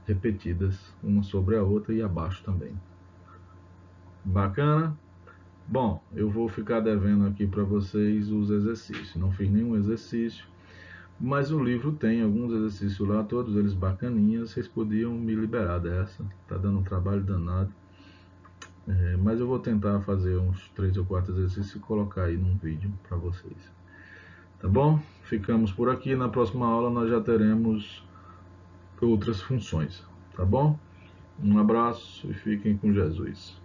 repetidas, uma sobre a outra e abaixo também. Bacana? Bom, eu vou ficar devendo aqui para vocês os exercícios. Não fiz nenhum exercício, mas o livro tem alguns exercícios lá, todos eles bacaninhas. Vocês podiam me liberar dessa. Tá dando um trabalho danado. Mas eu vou tentar fazer uns 3 ou 4 exercícios e colocar aí num vídeo para vocês. Tá bom? Ficamos por aqui. Na próxima aula nós já teremos outras funções. Tá bom? Um abraço e fiquem com Jesus.